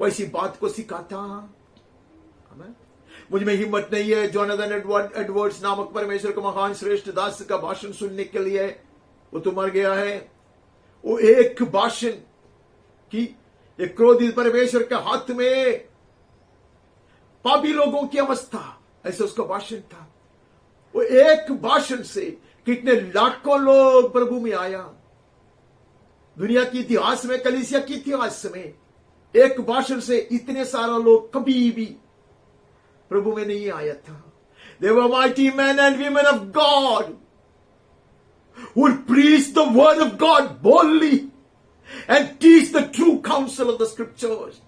वैसी बात को सिखाता. मुझ में हिम्मत नहीं है जोनाथन एडवर्ड्स नामक परमेश्वर का महान श्रेष्ठ दास का भाषण सुनने के लिए. वो तो मर गया है. वो एक भाषण की, एक क्रोधित परमेश्वर के हाथ में पापी लोगों की अवस्था, ऐसे उसका भाषण था. वो एक भाषण से कितने लाखों लोग प्रभु में आया. दुनिया के इतिहास में, कलीसिया के इतिहास में एक भाषण से इतने सारा लोग कभी भी प्रभु में नहीं आया था. They were mighty men and women of God who would preach the word of God boldly and teach the true counsel of the scriptures.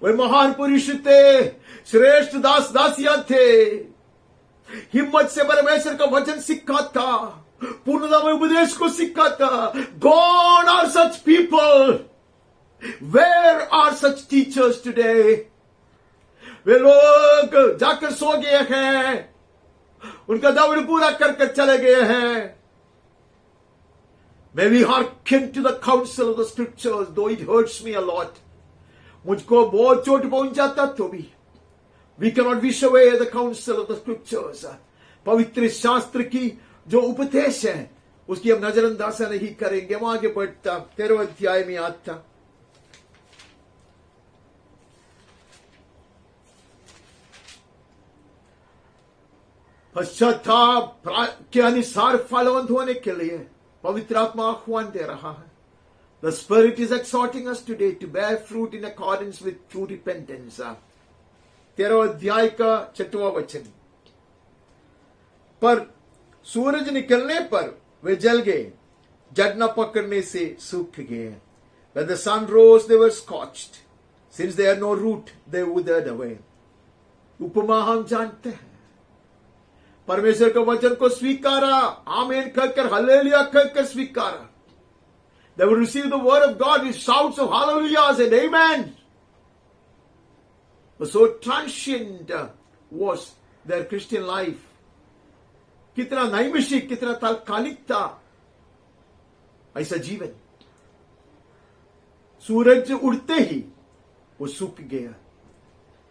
वे महान पुरुष थे, श्रेष्ठ दास दासियां थे, हिम्मत से परमेश्वर का वचन सिखाता, पूर्णता में उपदेश को सिखाता. Gone are such people. Where are such teachers today? वे लोग जाकर सो गए हैं, उनका दौड़ पूरा कर चले गए हैं. May we hearken to the counsel of the scriptures, though it hurts me a lot. मुझको बहुत चोट पहुंचाता तो भी. We cannot wish away the counsel of the scriptures. पवित्र शास्त्र की जो उपदेश है उसकी हम नजरअंदाज नहीं करेंगे. हम आगे बढ़ता 13वें अध्याय में आता. पश्चाताप के अनुसार फलवंत होने के लिए पवित्र आत्मा आह्वान दे रहा है. The Spirit is exhorting us today to bear fruit in accordance with true repentance. 13वें अध्याय का 6वां वचन. पर सूरज निकलने पर वे जल गए, जड़ न पकड़ने से सूख गए. When the sun rose, they were scorched. Since they had no root, they withered away. उपमा हम जानते हैं. परमेश्वर के वचन को स्वीकारा, आमीन कहकर, हालेलुया कहकर स्वीकारा. They would receive the word of God with shouts of hallelujahs and amen. But so transient was their Christian life. कितना नैमिषिक, कितना तात्कालिक था ऐसा जीवन. सूरज उड़ते ही वो सूख गया.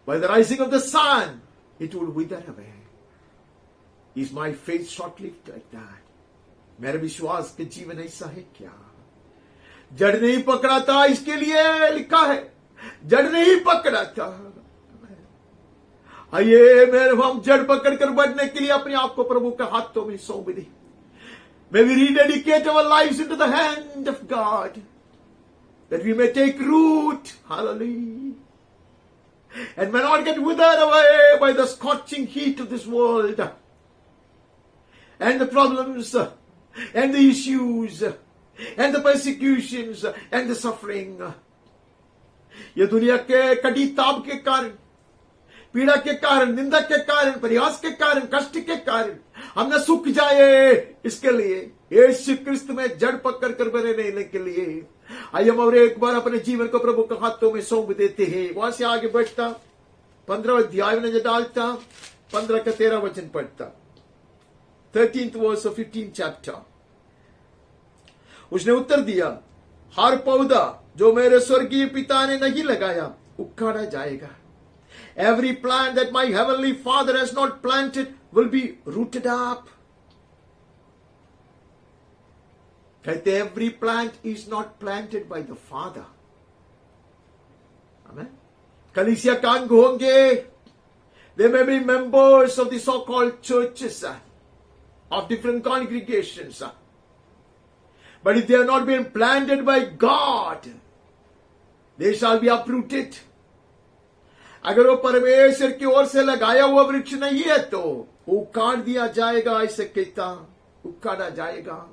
By the rising of the sun, it would wither away. Is my faith short-lived like that? मेरा विश्वास के जीवन ऐसा है क्या? जड़ नहीं पकड़ा था, इसके लिए लिखा है, जड़ नहीं पकड़ा था। आइए मेरे हम जड़ पकड़कर बढ़ने के लिए अपने आप को प्रभु के हाथों में सौंप दें। May we rededicate our lives into the hand of God, that we may take root, hallelujah, and may not get withered away by the scorching heat of this world, and the problems, and the issues, and the persecutions, and the suffering. ये दुनिया के कड़ी ताप के कारण, पीड़ा के कारण, निंदा के कारण, प्रयास के कारण, कष्ट के कारण हम न सूख जाए, इसके लिए यीशु क्रिस्त में जड़ पकड़ कर बने रहने के लिए आइए हम और एक बार अपने जीवन को प्रभु के हाथों में सौंप देते हैं। वहां से आगे बढ़ता 15 अध्याय में डालता 15 का 13 वचन पढ़ता 13th verse of 15th chapter। उसने उत्तर दिया, हर पौधा जो मेरे स्वर्गीय पिता ने नहीं लगाया उखाड़ा जाएगा। Every plant that my heavenly Father has not planted will be rooted up। कहते every plant is not planted by the Father। Amen। कलीसिया का अंग होंगे, they may be members of the so-called churches of different congregations, but if they have not been planted by God, they shall be uprooted। अगर वो परमेश्वर की ओर से लगाया हुआ वृक्ष नहीं है तो उखाड़ दिया जाएगा, ऐसे कहता, उखाड़ा जाएगा।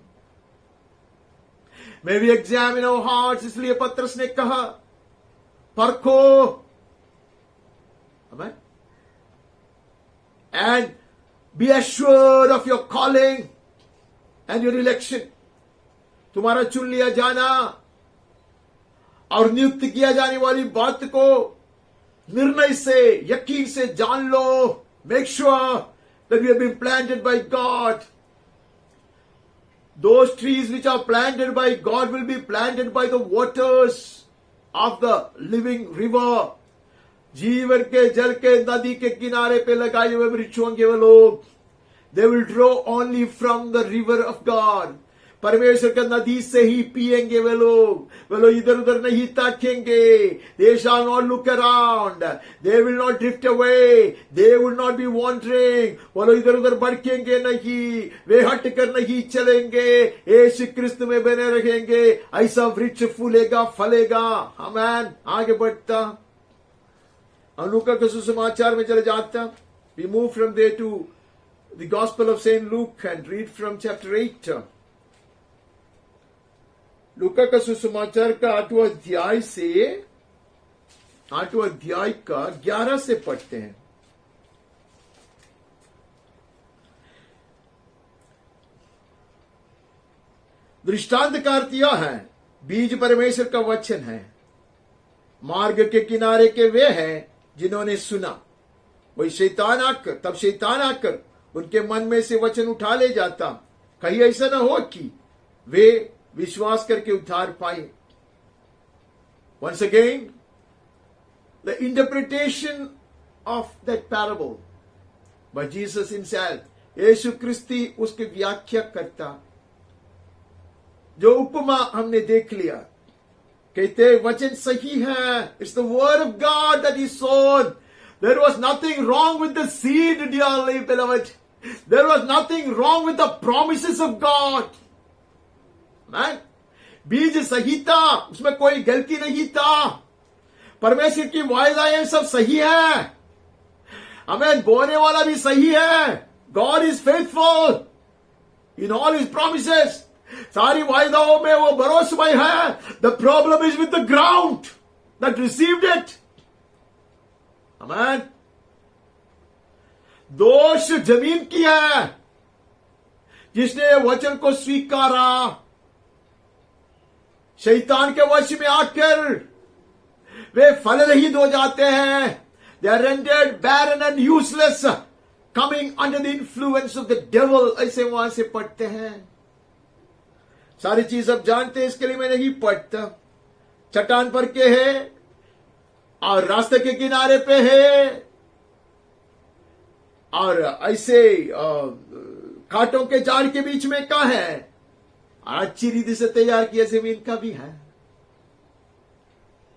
May we examine our hearts, इसलिए पत्रस ने कहा परखो, Amen, and be assured of your calling and your election। तुम्हारा चुन लिया जाना और नियुक्त किया जाने वाली बात को निर्णय से, यकीन से जान लो। Make sure that we have been planted by God। Those trees which are planted by God will be planted by the waters of the living river। जीवन के जल के नदी के किनारे पे लगाए हुए वृक्ष होंगे वो लोग। They will draw only from the river of God। परमेश्वर के नदी से ही पिएंगे वे लोग इधर उधर नहीं ताकेंगे। They shall not look around, they will not drift away, they will not be wandering। वो लोग इधर उधर भटकेंगे नहीं, वे हट कर नहीं चलेंगे, यीशु क्रिस्त में बने रहेंगे। ऐसा वृक्ष फूलेगा, फलेगा। आमीन। आगे बढ़ता हम लूका के सुसमाचार में चले जाता। We move from there to the Gospel of Saint Luke and read from chapter 8। लूका का सुसमाचार का 8वां अध्याय से 8वां अध्याय का 11 से पढ़ते हैं। दृष्टांत का अर्थ यह है, बीज परमेश्वर का वचन है। मार्ग के किनारे के वे हैं जिन्होंने सुना, वही तब शैतान आकर उनके मन में से वचन उठा ले जाता। कहीं ऐसा न हो कि वे विश्वास करके उद्धार पाए। Once again, the interpretation of that parable by Jesus himself। यीशु क्रिस्ती उसकी व्याख्या करता। जो उपमा हमने देख लिया, कहते वचन सही है। It's the word of God that is sown। There was nothing wrong with the seed, dearly beloved। There was nothing wrong with the promises of God। बीज सही था, उसमें कोई गलती नहीं था। परमेश्वर की वायदाएं सब सही है। हमें बोने वाला भी सही है। God is faithful in all his promises. सारी वायदाओं में वो भरोसेमय है। The problem is with the ground that received it. आमीन। दोष जमीन की है जिसने वचन को स्वीकारा। शैतान के वश में आकर वे फलरहित हो जाते हैं। They are rendered barren and useless, coming under the influence of the devil. ऐसे वहां से पढ़ते हैं। सारी चीज अब जानते हैं, इसके लिए मैं नहीं पढ़ता। चट्टान पर के है और रास्ते के किनारे पे है और ऐसे कांटों के जाल के बीच में का है। अच्छी रीति से तैयार किया जमीन का भी है.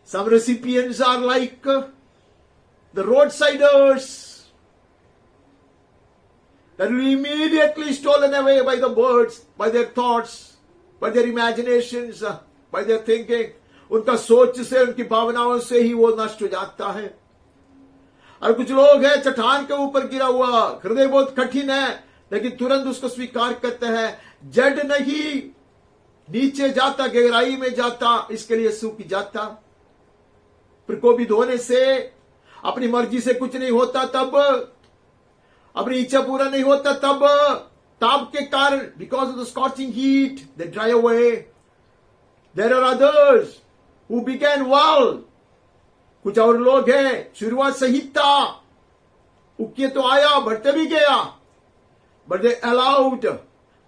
Some recipients are like the roadsiders that will be immediately stolen away by the birds, by their thoughts, by their imaginations, by their thinking. उनका सोच से, उनकी भावनाओं से ही वो नष्ट हो जाता है. और कुछ लोग हैं चट्टान के ऊपर गिरा हुआ, हृदय बहुत कठिन है, लेकिन तुरंत उसको स्वीकार करते हैं. जड़ नहीं नीचे जाता, गहराई में जाता, इसके लिए सूख जाता. प्रकोपित होने से, अपनी मर्जी से कुछ नहीं होता तब, अपनी इच्छा पूरा नहीं होता तब, ताप के कारण, because of the scorching heat, they dry away. There are others who began well. कुछ और लोग हैं शुरुआत सही था, उके तो आया, बढ़ते भी गया, but they allowed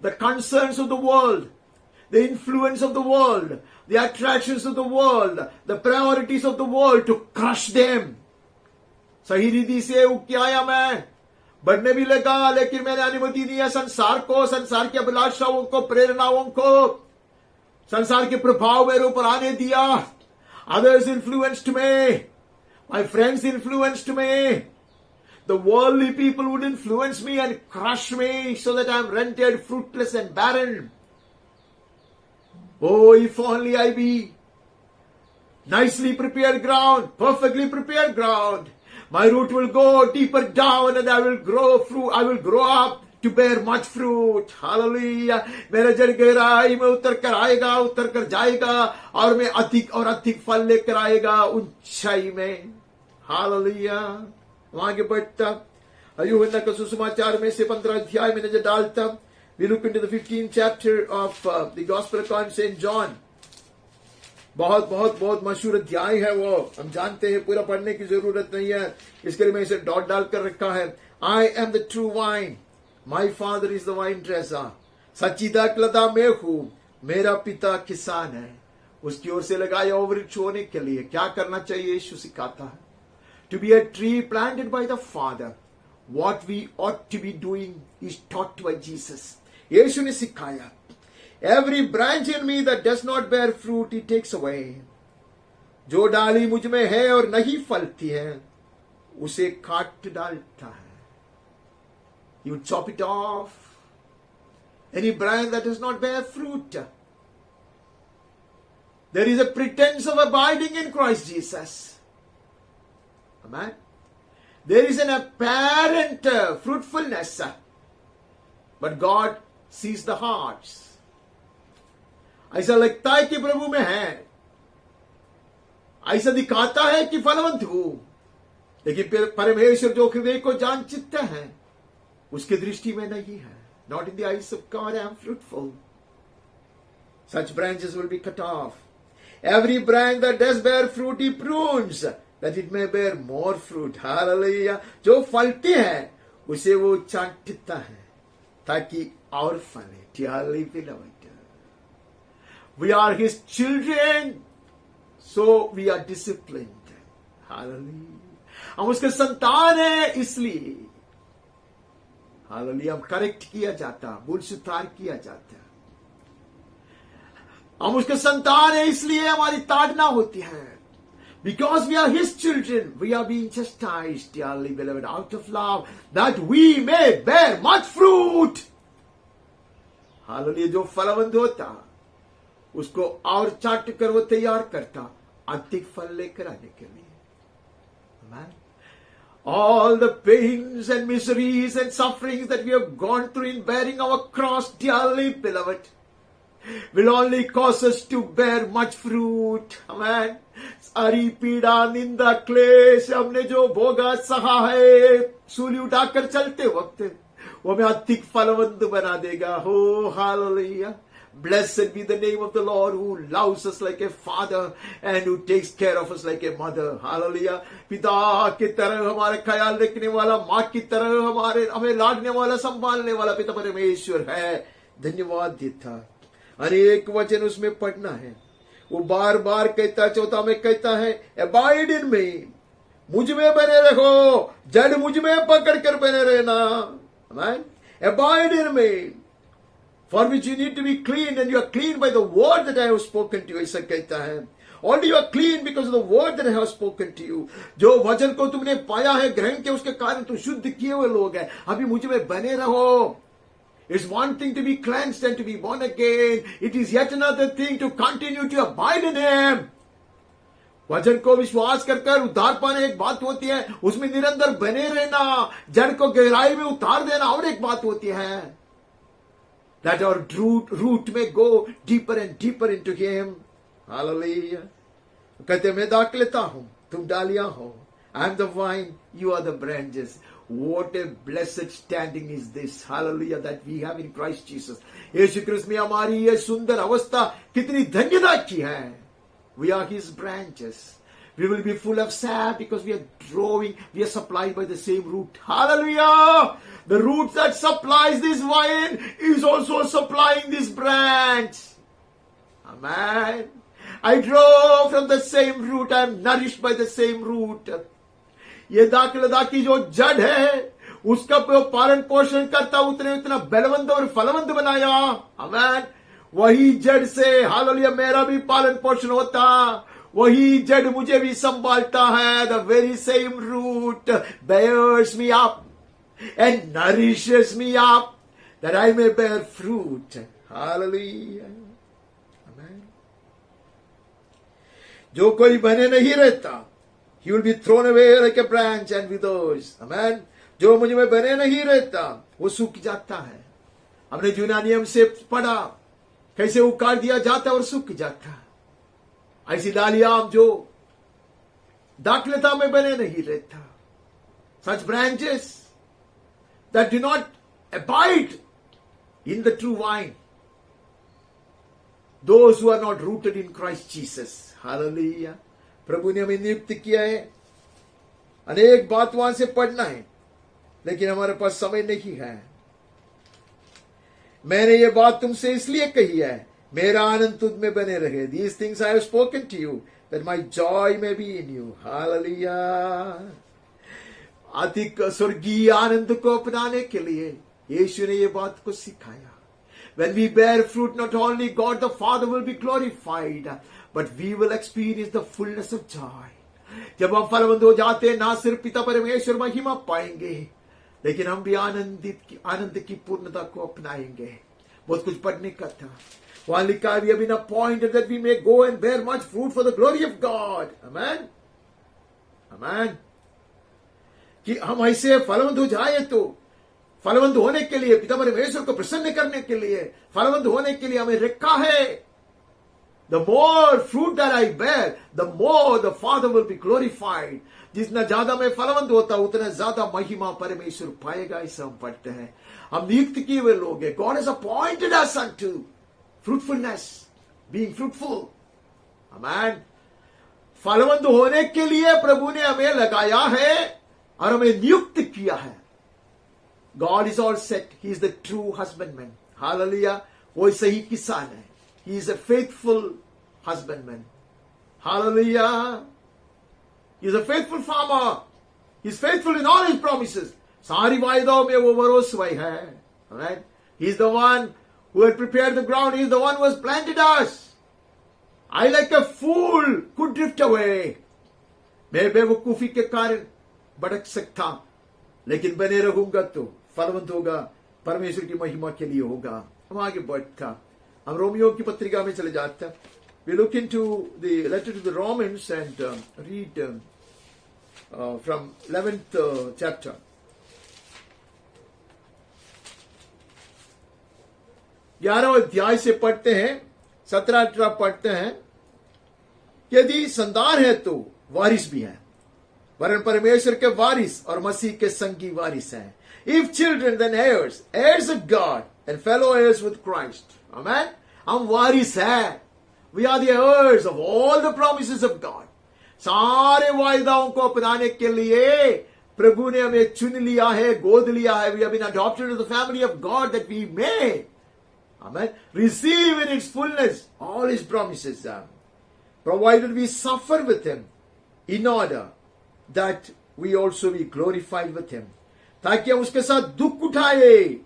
the concerns of the world, the influence of the world, the attractions of the world, the priorities of the world to crush them. सही रीति से उग के आया मैं, बढ़ने भी लगा, लेकिन मैंने अनुमति दी है संसार को, संसार की अभिलाषाओं को, प्रेरणाओं को, संसार के प्रभाव मेरे ऊपर आने दिया. Others influenced me, my friends influenced me, the worldly people would influence me and crush me so that I am rendered fruitless and barren. Oh, if only I be nicely prepared ground, perfectly prepared ground. My root will go deeper down and I will grow fruit. I will grow up to bear much fruit. Hallelujah. मेरा जड़ गहराई में उतर कर आएगा, उतर कर जाएगा, और मैं अधिक और अधिक फल लेकर आएगा ऊंचाई में. Hallelujah. वहां के बढ़ता यूहन्ना का सुसमाचार में से 15 अध्याय में नजर डालता. We look into the 15th chapter of the Gospel according to St. John. बहुत मशहूर अध्याय है वो, हम जानते हैं, पूरा पढ़ने की जरूरत नहीं है, इसके लिए मैं इसे डॉट डालकर रखा है. I am the true vine, my father is the vine dresser. सच्ची दाखलता मैं हूं, मेरा पिता किसान है. उसकी ओर से लगाया वृक्ष होने के लिए क्या करना चाहिए यीशु सिखाता है. To be a tree planted by the Father, what we ought to be doing is taught by Jesus. यीशु ने सिखाया. Every branch in me that does not bear fruit, he takes away. जो डाली मुझ में है और नहीं फलती है, उसे काट डालता है. He would chop it off. Any branch that does not bear fruit. There is a pretense of abiding in Christ Jesus. Amen. There is an apparent fruitfulness, but God sees the hearts. ऐसा लगता है कि प्रभु में है, ऐसा दिखाता है कि फलवंत हूं, लेकिन परमेश्वर जो हृदय को जान चित्ता है, उसकी दृष्टि में नहीं है. Not in the eyes of God I am fruitful. Such branches will be cut off. Every branch that does bear fruit he prunes, that it may bear more fruit. Hallelujah. जो फलते हैं उसे वो चाटता है ताकि और फले. Dearly beloved, we are his children, so we are disciplined. Hallelujah. हम उसके संतान हैं इसलिए, हालेलुया, हम करेक्ट किया जाता, भूल सुधार किया जाता. हम उसके संतान हैं इसलिए हमारी ताड़ना होती है. Because we are his children, we are being chastised, dearly beloved, out of love, that we may bear much fruit. Hallelujah. जो फलवंत होता उसको और चाट कर वो तैयार करता अधिक फल लेकर आने के लिए. Amen. All the pains and miseries and sufferings that we have gone through in bearing our cross, dearly beloved, will only cause us to bear much fruit. Amen. सारी पीड़ा, निंदा, क्लेश हमने जो भोगा सहा है सूली उठाकर चलते वक्त, वो हमें अधिक फलवंत बना देगा. हो hallelujah. Blessed be the name of the Lord who loves us like a father and who takes care of us like a mother. Hallelujah. पिता की तरह हमारे ख्याल रखने वाला, माँ की तरह हमें लाडने वाला, संभालने वाला पिता परमेश्वर है. धन्यवाद देता. अनेक वचन उसमें पढ़ना है. वो बार बार कहता, चौथा में कहता है, abide in me, मुझ में बने रहो, जड़ मुझ में पकड़ कर बने रहना. Amen. Abide in me. for which you need to be clean, and you are clean by the word that I have spoken to you. ऐसा कहता है, Already you are clean because of the word that I have spoken to you. जो वचन को तुमने पाया है, ग्रहण के, उसके कारण तुम शुद्ध किए हुए लोग हैं. अभी मुझ में बने रहो. It's one thing to be cleansed and to be born again. It is yet another thing to continue to abide in Him. वचन को विश्वास कर उद्धार पाने एक बात होती है, उसमें निरंतर बने रहना, जड़ को गहराई में उतार देना और एक बात होती है. That our root may go deeper and deeper into Him. Hallelujah. कहते मैं दाख लेता हूं, तुम डालियां हो. I am the vine, you are the branches. What a blessed standing is this. Hallelujah, that we have in Christ Jesus. यीशु क्रिस्त में हमारी ये सुंदर अवस्था कितनी धन्यता की है. We are His branches. We will be full of sap because we are supplied by the same root. Hallelujah. The root that supplies this vine is also supplying this branch. Amen. I draw from the same root. I am nourished by the same root. ये दाखलता की जो जड़ है, उसका पालन पोषण करता उतना बलवंत और फलवंत बनाया. आमेन. वही जड़ से हालेलुया मेरा भी पालन पोषण होता, वही जड़ मुझे भी संभालता है. The very same root bears me up and nourishes me up that I may bear fruit. Hallelujah. Amen. जो कोई बने नहीं रहता, he will be thrown away like a branch and withers. Amen. जो मुझ में बने नहीं रहता, वो सूख जाता है. हमने जूना नियम से पढ़ा कैसे उखाड़ दिया जाता और सूख जाता. ऐसी डालियां जो दाखलता में बने नहीं रहता. Such branches that do not abide in the true vine. Those who are not rooted in Christ Jesus. Hallelujah. प्रभु ने हमें नियुक्त किया है. अनेक बात वहां से पढ़ना है, लेकिन हमारे पास समय नहीं है. मैंने ये बात तुमसे इसलिए कही है, मेरा आनंद तुझ में बने रहे. These things I have spoken to you, that my joy may be in you. Hallelujah. अधिक स्वर्गीय आनंद को अपनाने के लिए यीशु ने ये बात को सिखाया. When we bear fruit, not only God the Father will be glorified, but we will experience the fullness of joy. जब हम फलवंत हो जाते हैं, ना सिर्फ पिता परमेश्वर महिमा पाएंगे, लेकिन हम भी आनंद की पूर्णता को अपनाएंगे. बहुत कुछ पढ़ने का था. वहां लिखा है, we have been appointed that we may go and bear much fruit for the glory of God. Amen. Amen. कि हम ऐसे फलवंत हो जाए, तो फलवंत होने के लिए, पिता परमेश्वर को प्रसन्न करने के लिए, फलवंत होने के लिए हमें रखा है. The more fruit that I bear, the more the Father will be glorified. जितना ज्यादा मैं फलवंत होता, उतना ज्यादा महिमा परमेश्वर पाएगा. ऐसा हम पढ़ते हैं. हम नियुक्त किए हुए लोग हैं. God has appointed us unto fruitfulness, being fruitful. Amen. फलवंत होने के लिए प्रभु ने हमें लगाया है और हमें नियुक्त किया है. God is all set. He is the true husbandman. Hallelujah. वो सही किसान है. He is a faithful husbandman. Hallelujah. He is a faithful farmer. He is faithful in all his promises. सारी वायदाओं में वो भरोसेमय है. Alright? He is the one who had prepared the ground. He is the one who has planted us. I like a fool could drift away. मैं बेवकूफी के कारण भटक सकता, लेकिन बने रहूंगा तो फलवंत होगा, परमेश्वर की महिमा के लिए होगा. हम आगे बढ़ता, हम रोमियो की पत्रिका में चले जाते हैं. We look into the letter to the Romans and read from 11th chapter. ग्यारहवें अध्याय से पढ़ते हैं, 17-18 पढ़ते हैं. यदि संतान है तो वारिस भी है, वरन परमेश्वर के वारिस और मसीह के संगी वारिस हैं. If children, then heirs, heirs of God and fellow heirs with Christ. Amen. हम वारिस हैं. We are the heirs of all the promises of God. सारे वायदाओं को अपनाने के लिए प्रभु ने हमें चुन लिया है, गोद लिया है. We have been adopted to the family of God that we may, amen, receive in its fullness all his promises, provided we suffer with him in order that we also be glorified with him. ताकि हम उसके साथ दुख उठाए,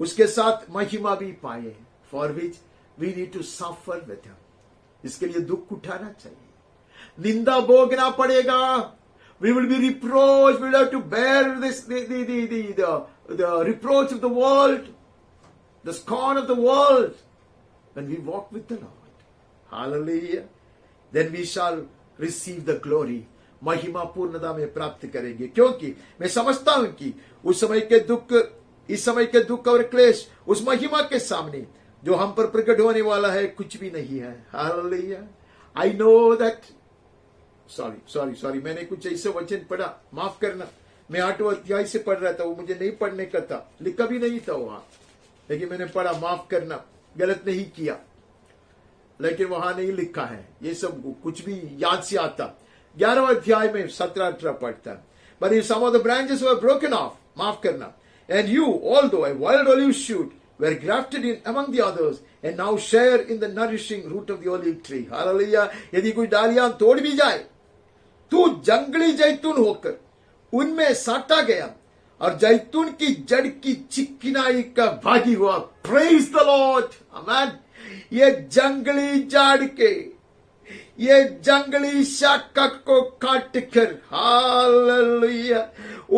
उसके साथ महिमा भी पाए, for which we need to suffer with him. इसके लिए दुख उठाना चाहिए, निंदा भोगना पड़ेगा। We will be reproached. We will have to bear the reproach of the world, the scorn of the world, when we walk with the Lord. Hallelujah. Then we shall receive the glory. महिमा पूर्णता में प्राप्त करेंगे, क्योंकि मैं समझता हूं कि उस समय के दुख, इस समय के दुख और क्लेश उस महिमा के सामने जो हम पर प्रकट होने वाला है कुछ भी नहीं है। Hallelujah. I know that. Sorry, मैंने कुछ ऐसे वचन पढ़ा, माफ करना, मैं 8वां अध्याय से पढ़ रहा था, वो मुझे नहीं पढ़ने का था, लिखा भी नहीं था वहां, लेकिन मैंने पढ़ा, माफ करना, गलत नहीं किया, लेकिन वहां नहीं लिखा है, ये सब कुछ भी याद से आता। 11वां अध्याय में 17-18 पढ़ता, but if some of the branches were broken off, माफ करना, and you although a wild olive shoot were grafted in among the others and now share in the nourishing root of the olive tree. Hallelujah. यदि कोई डालियां तोड़ भी जाए, तू जंगली जैतून होकर उनमें साटा गया और जैतून की जड़ की चिकनाई का भागी हुआ। प्रेज द लॉर्ड, आमेन। ये जंगली जड़ के, ये जंगली शाखा को काट कर, हालेलुया,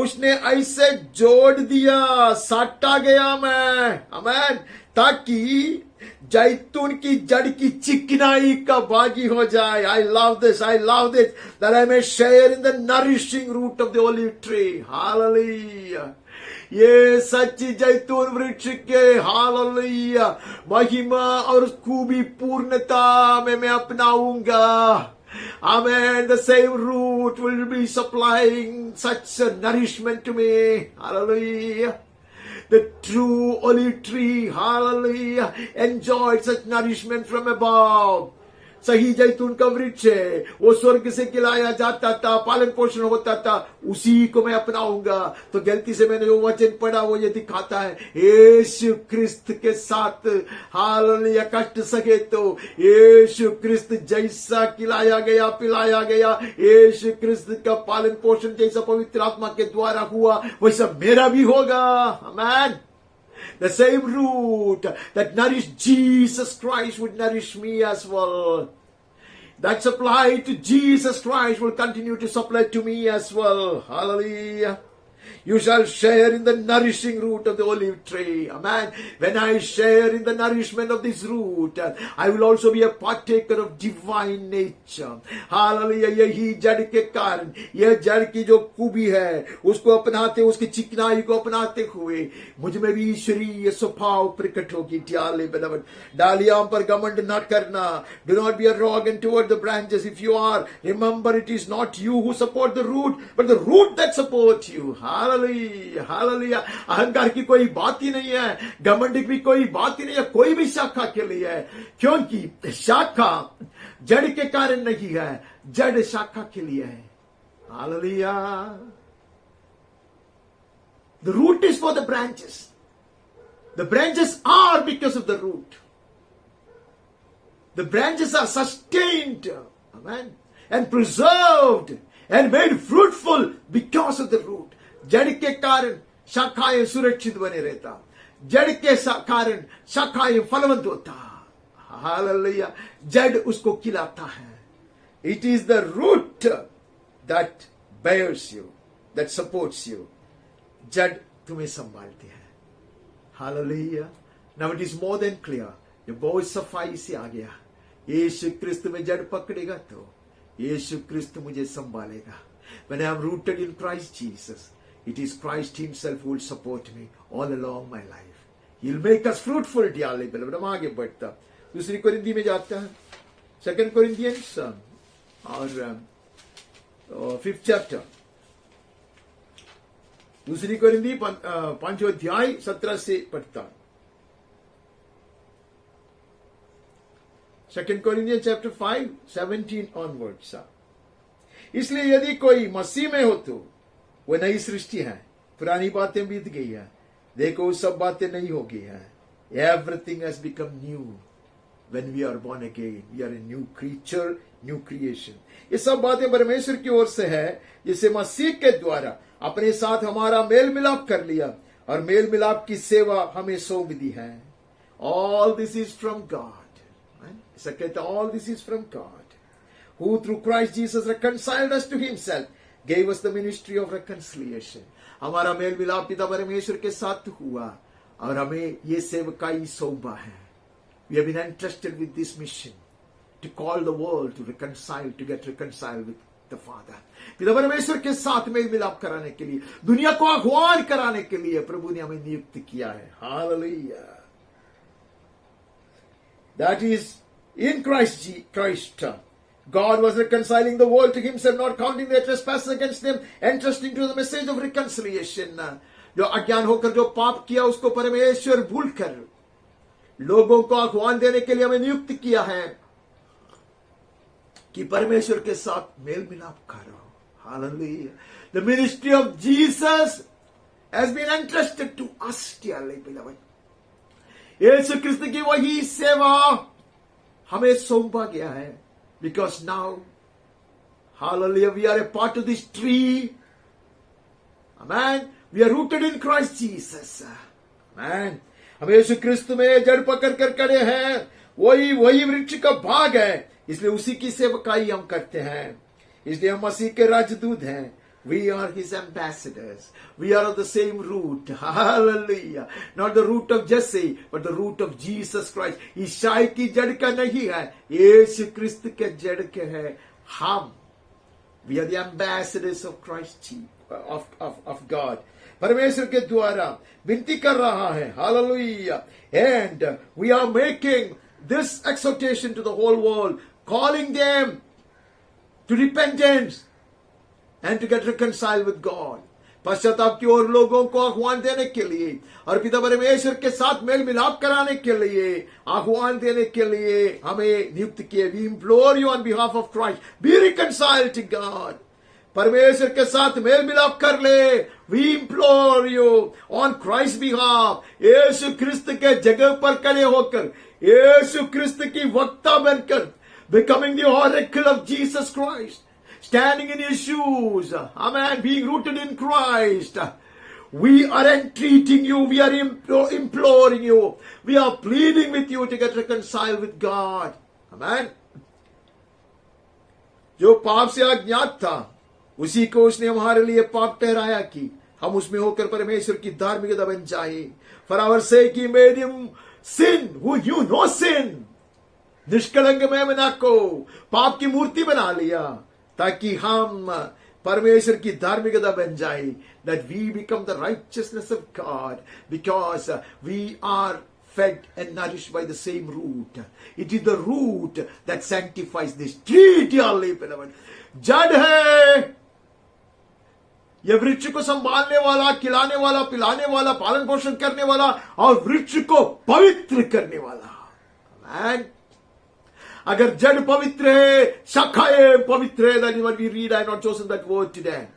उसने ऐसे जोड़ दिया, साटा गया मैं, आमेन, ताकि जैतून की जड़ की चिकनाई का भागी हो जाए। I love this, that I may share in the nourishing root of the olive tree. Hallelujah. ये सच्ची जैतून वृक्ष के, हालेलुया, महिमा और खूबी पूर्णता में मैं अपनाऊंगा। Amen. The same root will be supplying such a nourishment to me. Hallelujah. The true olive tree, hallelujah, enjoyed such nourishment from above. सही जैतून का वृक्ष है, वो स्वर्ग से खिलाया जाता था, पालन पोषण होता था, उसी को मैं अपनाऊंगा। तो गलती से मैंने जो वचन पढ़ा वो ये दिखाता है, यीशु क्रिस्त के साथ, हालेलुया, कष्ट सके तो यीशु क्रिस्त जैसा खिलाया गया, पिलाया गया, यीशु क्रिस्त का पालन पोषण जैसा पवित्र आत्मा के द्वारा हुआ, वैसा मेरा भी होगा। आमेन। The same root that nourished Jesus Christ would nourish me as well. That supply to Jesus Christ will continue to supply to me as well. Hallelujah. You shall share in the nourishing root of the olive tree. Amen. When I share in the nourishment of this root, I will also be a partaker of divine nature. Hallelujah. यही जड़ के कारण, यह जड़ की जो खूबी है, उसको अपनाते, उसकी चिकनाई को अपनाते हुए मुझ में भी ईश्वरीय स्वभाव प्रकट होगी। Dearly beloved, डालियों पर घमंड न करना. Do not be arrogant toward the branches. If you are, remember it is not you who support the root, but the root that supports you. Hallelujah, hallelujah. अहंकार की कोई बात ही नहीं है, घमंड की भी कोई बात ही नहीं है, कोई भी शाखा के लिए है, क्योंकि शाखा जड़ के कारण नहीं है, जड़ शाखा के लिए है। Hallelujah. The root is for the branches. The branches are because of the root. The branches are sustained, amen, and preserved and made fruitful because of the root. जड़ के कारण शाखाएं सुरक्षित बने रहता, जड़ के कारण शाखाएं फलवंत होता। हालेलुया। जड़ उसको खिलाता है। It is the root that bears you, that supports you. जड़ तुम्हें संभालती है। Hallelujah. Now it is more than clear. ये बहुत सफाई से आ गया। यीशु क्रिस्त में जड़ पकड़ेगा तो यीशु क्रिस्त मुझे संभालेगा। When I am rooted in Christ Jesus, it is Christ himself who will support me all along my life. He'll make us fruitful, dearly beloved. हम आगे बढ़ता, दूसरी कोरिंथी में जाता है, 2 Corinthians और 5th chapter, दूसरी कोरिंथी 5वां अध्याय 17 से पढ़ता। 2 Corinthians chapter 5, 17 onwards. इसलिए यदि कोई मसीह में हो तो वो नई सृष्टि है, पुरानी बातें बीत गई है, देखो सब बातें नई हो गई है। Everything has become new when we are born again. We are a new creature, new creation. ये सब बातें परमेश्वर की ओर से है, जिसे मसीह के द्वारा अपने साथ हमारा मेल मिलाप कर लिया और मेल मिलाप की सेवा हमें सौंप दी है। All this is from God, ऐसा कहता है, all this is from God who through Christ Jesus reconciled us to himself, gave us the ministry of reconciliation। हमारा मेल मिलाप पिता परमेश्वर के साथ हुआ और हमें ये सेवकाई सौंपा है। We have been entrusted with this mission to call the world to reconcile, to get reconciled with the Father। पिता परमेश्वर के साथ मेल मिलाप कराने के लिए, दुनिया को आह्वान कराने के लिए प्रभु ने हमें नियुक्त किया है। Hallelujah. That is in Christ God was reconciling the world to himself, not counting their trespasses against them, entrusting to the message of reconciliation। जो अज्ञान होकर जो पाप किया उसको परमेश्वर भूलकर लोगों को आह्वान देने के लिए हमें नियुक्त किया है कि परमेश्वर के साथ मेल मिलाप करो। Hallelujah. The ministry of Jesus has been entrusted to us, dearly beloved। यीशु क्रिस्त की वही सेवा हमें सौंपा गया है। Because now, hallelujah, we are a part of this tree। Amen। We are rooted in Christ Jesus। Amen। हम यीशु क्रिस्त में जड़ पकड़ कर खड़े हैं, वही वृक्ष का भाग है, इसलिए उसी की सेवकाई हम करते हैं। इसलिए हम मसीह के राजदूत हैं। We are his ambassadors। We are of the same root। Hallelujah। Not the root of Jesse, but the root of Jesus Christ। ईसाई की जड़ का नहीं है, यीशु क्रिस्त के जड़ के है हम। We are the ambassadors of Christ, of God। परमेश्वर के द्वारा विनती कर रहा है। Hallelujah। And we are making this exhortation to the whole world, calling them to repentance and to get reconciled with God। पश्चाताप की ओर लोगों को आह्वान देने के लिए और पिता परमेश्वर के साथ मेल मिलाप कराने के लिए, आह्वान देने के लिए हमें नियुक्त किए। We implore you on behalf of Christ, be reconciled to God। परमेश्वर के साथ मेल मिलाप कर ले। We implore you on Christ's behalf। यीशु क्रिस्त के जगह पर खड़े होकर, यीशु क्रिस्त की वक्ता बनकर, becoming the oracle of Jesus Christ, standing in his shoes, amen, being rooted in Christ। We are entreating you, we are imploring you, we are pleading with you to get reconciled with God। amen। जो पाप से अज्ञात था उसी को उसने हमारे लिए पाप ठहराया कि हम उसमें होकर परमेश्वर की धार्मिकता बन जाए। For our sake he made him sin who knew no sin। निष्कलंक मेमना को पाप की मूर्ति बना लिया ताकि हम परमेश्वर की धार्मिकता बन जाए। That we become the righteousness of God because we are fed and nourished by the same root। It is the root that sanctifies this tree, dearly beloved। जड़ है यह वृक्ष को संभालने वाला, खिलाने वाला, पिलाने वाला, पालन पोषण करने वाला और वृक्ष को पवित्र करने वाला। Amen। अगर जड़ पवित्र है, शाखाएं पवित्र है। That is what we read। I have not chosen that word today।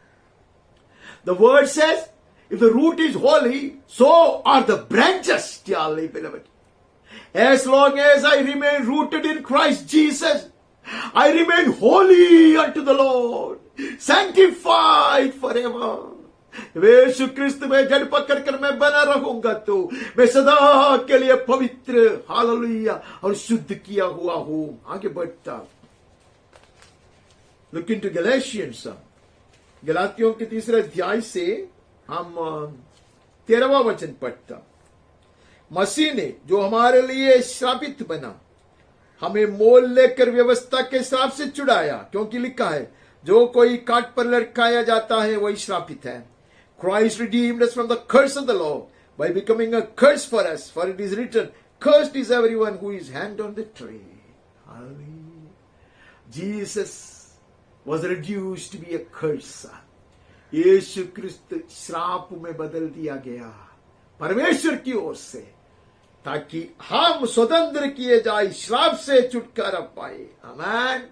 The word says, if the root is holy, so are the branches, dearly beloved। As long as I remain rooted in Christ Jesus, I remain holy unto the Lord, sanctified forever। यीशु क्रिस्त में जड़ पकड़ कर मैं बना रहूंगा तो मैं सदा के लिए पवित्र, हालेलुया, और शुद्ध किया हुआ हूं। आगे बढ़ता, लुक इनटू गैलेशियंस। गलातियों के 3 अध्याय से हम 13वां वचन पढ़ता। मसीह ने जो हमारे लिए श्रापित बना, हमें मोल लेकर व्यवस्था के श्राप से छुड़ाया, क्योंकि लिखा है, जो कोई काट पर लटकाया जाता है वही श्रापित है। Christ redeemed us from the curse of the law by becoming a curse for us, for it is written, cursed is everyone who is hanged on the tree। Hallelujah। Jesus was reduced to be a curse। यीशु क्रिस्त श्राप में बदल दिया गया परमेश्वर की ओर से, ताकि हम स्वतंत्र किए जाए, श्राप से छुटकारा पाए। Amen।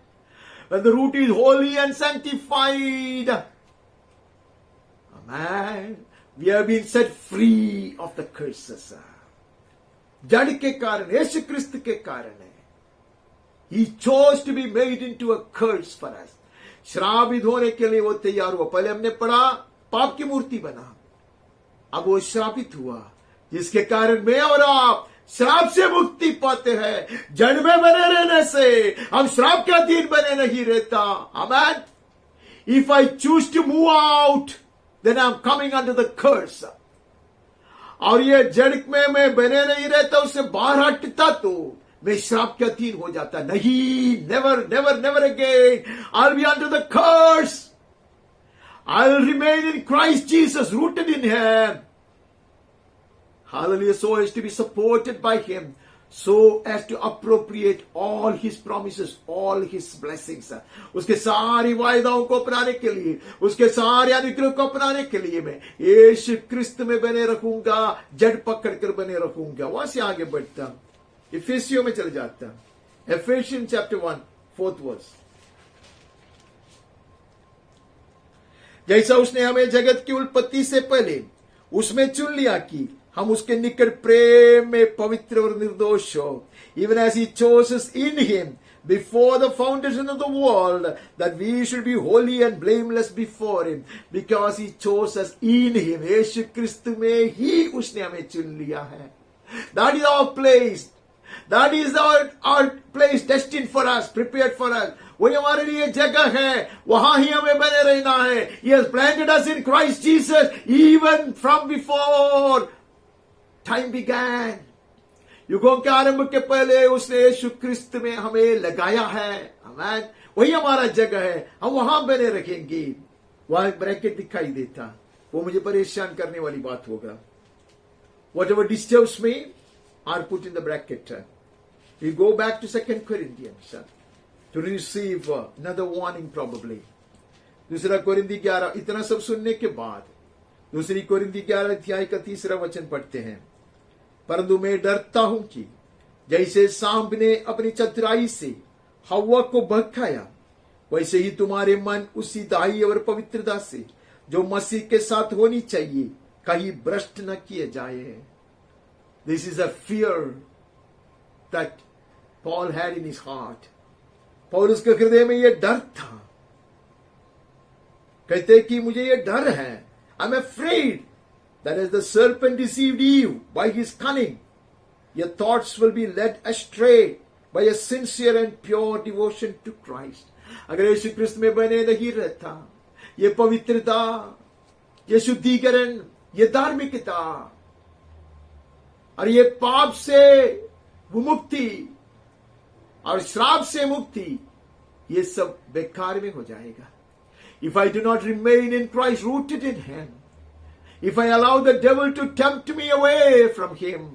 When the root is holy and sanctified, amen, we have been set free of the curses। जड़ के कारण, यीशु क्रिस्त के कारण है। He chose to be made into a curse for us। श्रापित होने के लिए वो तैयार हुआ। पहले हमने पढ़ा पाप की मूर्ति बना, अब वो श्रापित हुआ, जिसके कारण मैं और आप श्राप से मुक्ति पाते हैं। जड़ में बने रहने से हम श्राप के अधीन बने नहीं रहता। आमेन। If I choose to move out then I am coming under the curse. और ये जड़ में मैं बने नहीं रहता, उससे बाहर हटता तो मैं श्राप के अधीन हो जाता। नहीं, never never never again. I will be under the curse. I will remain in Christ Jesus, rooted in Him. Hallelujah. So as to be supported by Him, so as to appropriate all His promises, all His blessings. उसके सारी वायदाओं को अपनाने के लिए, उसके सारे अनुग्रह को अपनाने के लिए मैं यीशु क्रिस्त में बने रखूंगा, जड़ पकड़ कर बने रखूंगा। वहां से आगे बढ़ता, इफिसियों में चले जाता। Ephesians chapter 1, 4th verse। जैसा उसने हमें जगत की उत्पत्ति से पहले उसमें चुन लिया कि हम उसके निकट प्रेम में पवित्र और निर्दोष हो। Even as he chose us in him before the foundation of the world, that we should be holy and blameless before him, because he chose us in him। यीशु क्रिस्त में ही उसने हमें चुन लिया है। That is our place. That is our place destined for us, prepared for us। वही हमारे लिए जगह है, वहां ही हमें बने रहना है। He has planted us in Christ Jesus even from before time began। युगों के आरंभ के पहले उसने यीशु क्रिस्त में हमें लगाया है। आमीन। वही हमारा जगह है, हम वहां बने रहेंगे। वहां एक ब्रैकेट दिखाई देता, वो मुझे परेशान करने वाली बात होगा। Whatever disturbs me are put in the bracket। We go back to 2 Corinthians to receive another warning probably। दूसरा कोरिंथी 11। इतना सब सुनने के बाद दूसरी कोरिंथी 11 अध्याय का 3रा वचन पढ़ते हैं। परंतु मैं डरता हूं कि जैसे सांप ने अपनी चतुराई से हव्वा को बहकाया, वैसे ही तुम्हारे मन उसी दाई और पवित्रता से जो मसीह के साथ होनी चाहिए कहीं भ्रष्ट न किए जाए। This is a fear that Paul had in his heart। पौलुस के हृदय में यह डर था। कहते कि मुझे यह डर है। I'm afraid that as the serpent deceived Eve by his cunning, your thoughts will be led astray by a sincere and pure devotion to Christ। अगर यीशु क्रिस्त में बने नहीं रहता, ये पवित्रता, ये शुद्धिकरण, ये धार्मिकता और ये पाप से विमुक्ति और श्राप से मुक्ति, ये सब बेकार में हो जाएगा। If I do not remain in Christ, rooted in Him, if I allow the devil to tempt me away from Him,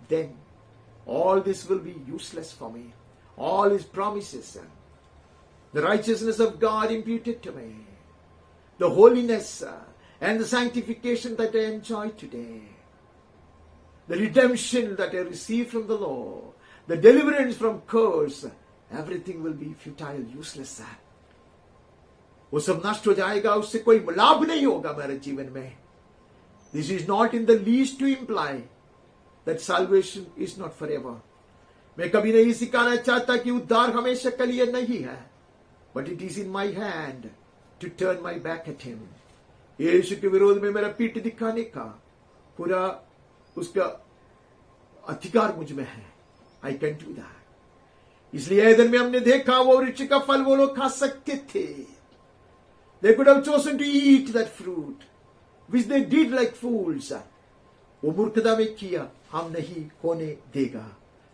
then all this will be useless for me। All His promises, the righteousness of God imputed to me, the holiness and the sanctification that I enjoy today, the redemption that I receive from the Lord, the deliverance from curse, everything will be futile, useless। वो सब नष्ट हो जाएगा, उससे कोई लाभ नहीं होगा मेरे जीवन में। This is not in the least to imply that salvation is not forever। मैं कभी नहीं सिखाना चाहता कि उद्धार हमेशा के लिए नहीं है, but it is in my hand to turn my back at him। यीशु के विरोध में मेरा पीठ दिखाने का पूरा उसका अधिकार मुझ में है। I can do that। इसलिए एदन में हमने देखा वो वृक्ष का फल वो लोग खा सकते थे। They could have chosen to eat that fruit, which they did like fools। वो मूर्खता में किया, हम नहीं होने देगा।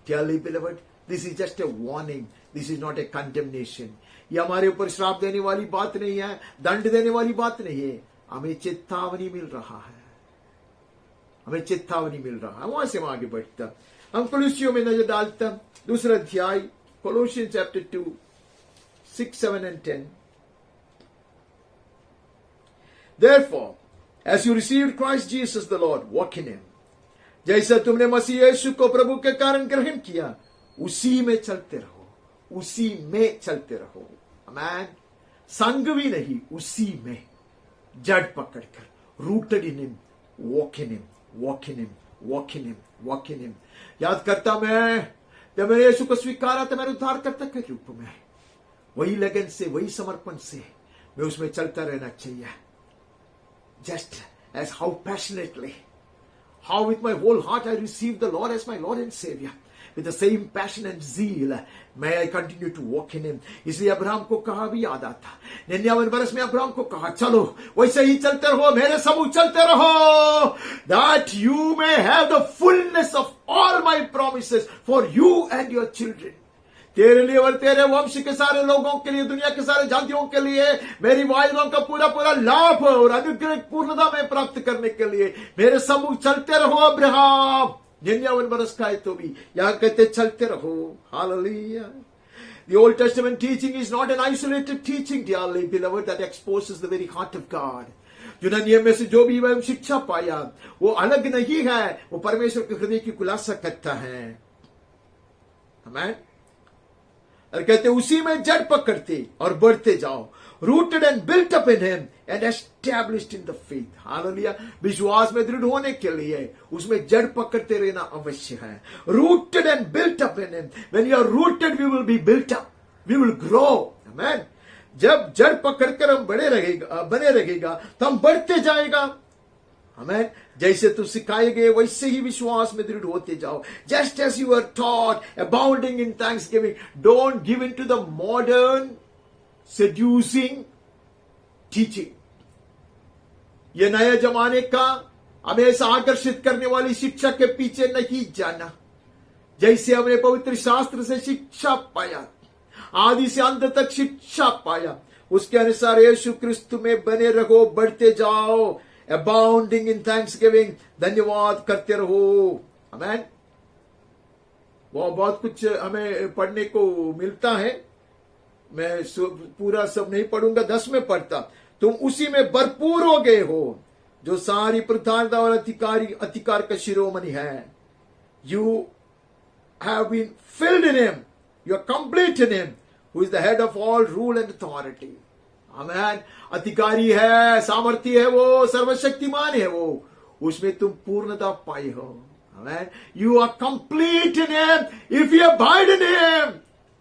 Dearly beloved, this is just a warning, this is not a condemnation। ये हमारे ऊपर श्राप देने वाली बात नहीं है, दंड देने वाली बात नहीं है। हमें चेतावनी मिल रहा है, हमें चेतावनी मिल रहा है। वहां से हम आगे बढ़ता, हम कोलोसियों में नजर डालता। दूसरा अध्याय, Colossians chapter 2, 6, 7 and 10। Therefore, as you received Christ Jesus the Lord, walk in Him। जैसा तुमने मसीह यीशु को प्रभु के कारण ग्रहण किया, उसी में चलते रहो, उसी में चलते रहो। आमीन। संग भी नहीं, उसी में जड़ पकड़कर, rooted in Him, walk in Him, walk in Him, walk in Him, walk in Him। याद करता मैं जब मैंने यीशु को स्वीकारा था मेरे उद्धारकर्ता के रूप में, वही लगन से, वही समर्पण से मैं उसमें चलता रहना चाहिए। Just as how passionately, how with my whole heart I receive the Lord as my Lord and Savior. With the same passion and zeal, may I continue to walk in Him. इसलिए Abraham को कहा भी याद आता, 99 वर्ष में Abraham को कहा चलो वैसे ही चलते रहो, मेरे समूह चलते रहो, that you may have the fullness of all my promises for you and your children. तेरे लिए और तेरे वंश के सारे लोगों के लिए, दुनिया के सारे जातियों के लिए मेरी वायदों का पूरा पूरा लाभ और अनुग्रह पूर्णता में प्राप्त करने के लिए मेरे समूह चलते रहो। अब्राहम 99 वर्ष का है तो भी यहां कहते चलते रहो। Hallelujah. The Old Testament teaching is not an isolated teaching, dearly beloved, that exposes the very heart of God. जो नियम में से जो भी वह शिक्षा पाया वो अलग नहीं है, वो परमेश्वर के हृदय की खुलासा करता है। आमीन। और कहते उसी में जड़ पकड़ते और बढ़ते जाओ, rooted and built up in Him and established in the faith. Hallelujah. विश्वास में दृढ़ होने के लिए उसमें जड़ पकड़ते रहना अवश्य है। Rooted and built up in Him. When you are rooted, we will be built up. We will grow. Amen. जब जड़ पकड़कर हम बने रहेगा तो हम बढ़ते जाएगा। हमें जैसे तू सिखाए गए वैसे ही विश्वास में दृढ़ होते जाओ। Just as you were taught, abounding in thanksgiving. Don't give in to the modern seducing teaching. ये नए जमाने का हमेशा आकर्षित करने वाली शिक्षा के पीछे नहीं जाना। जैसे हमने पवित्र शास्त्र से शिक्षा पाया, आदि से अंत तक शिक्षा पाया, उसके अनुसार यीशु क्रिस्त में बने रहो, बढ़ते जाओ। abounding in thanksgiving, धन्यवाद करते रहो। आमीन। वो बहुत कुछ हमें पढ़ने को मिलता है, मैं पूरा सब नहीं पढ़ूंगा, 10 में पढ़ता। तुम उसी में भरपूर हो गए हो जो सारी प्रधानता और अधिकार का शिरोमणि है। You have been filled in Him, you are complete in Him, who is the head of all rule and authority. आमीन। अधिकारी है, सामर्थ्य है, वो सर्वशक्तिमान है, वो उसमें तुम पूर्णता पाई हो। आमीन। You are complete in Him if you abide in Him.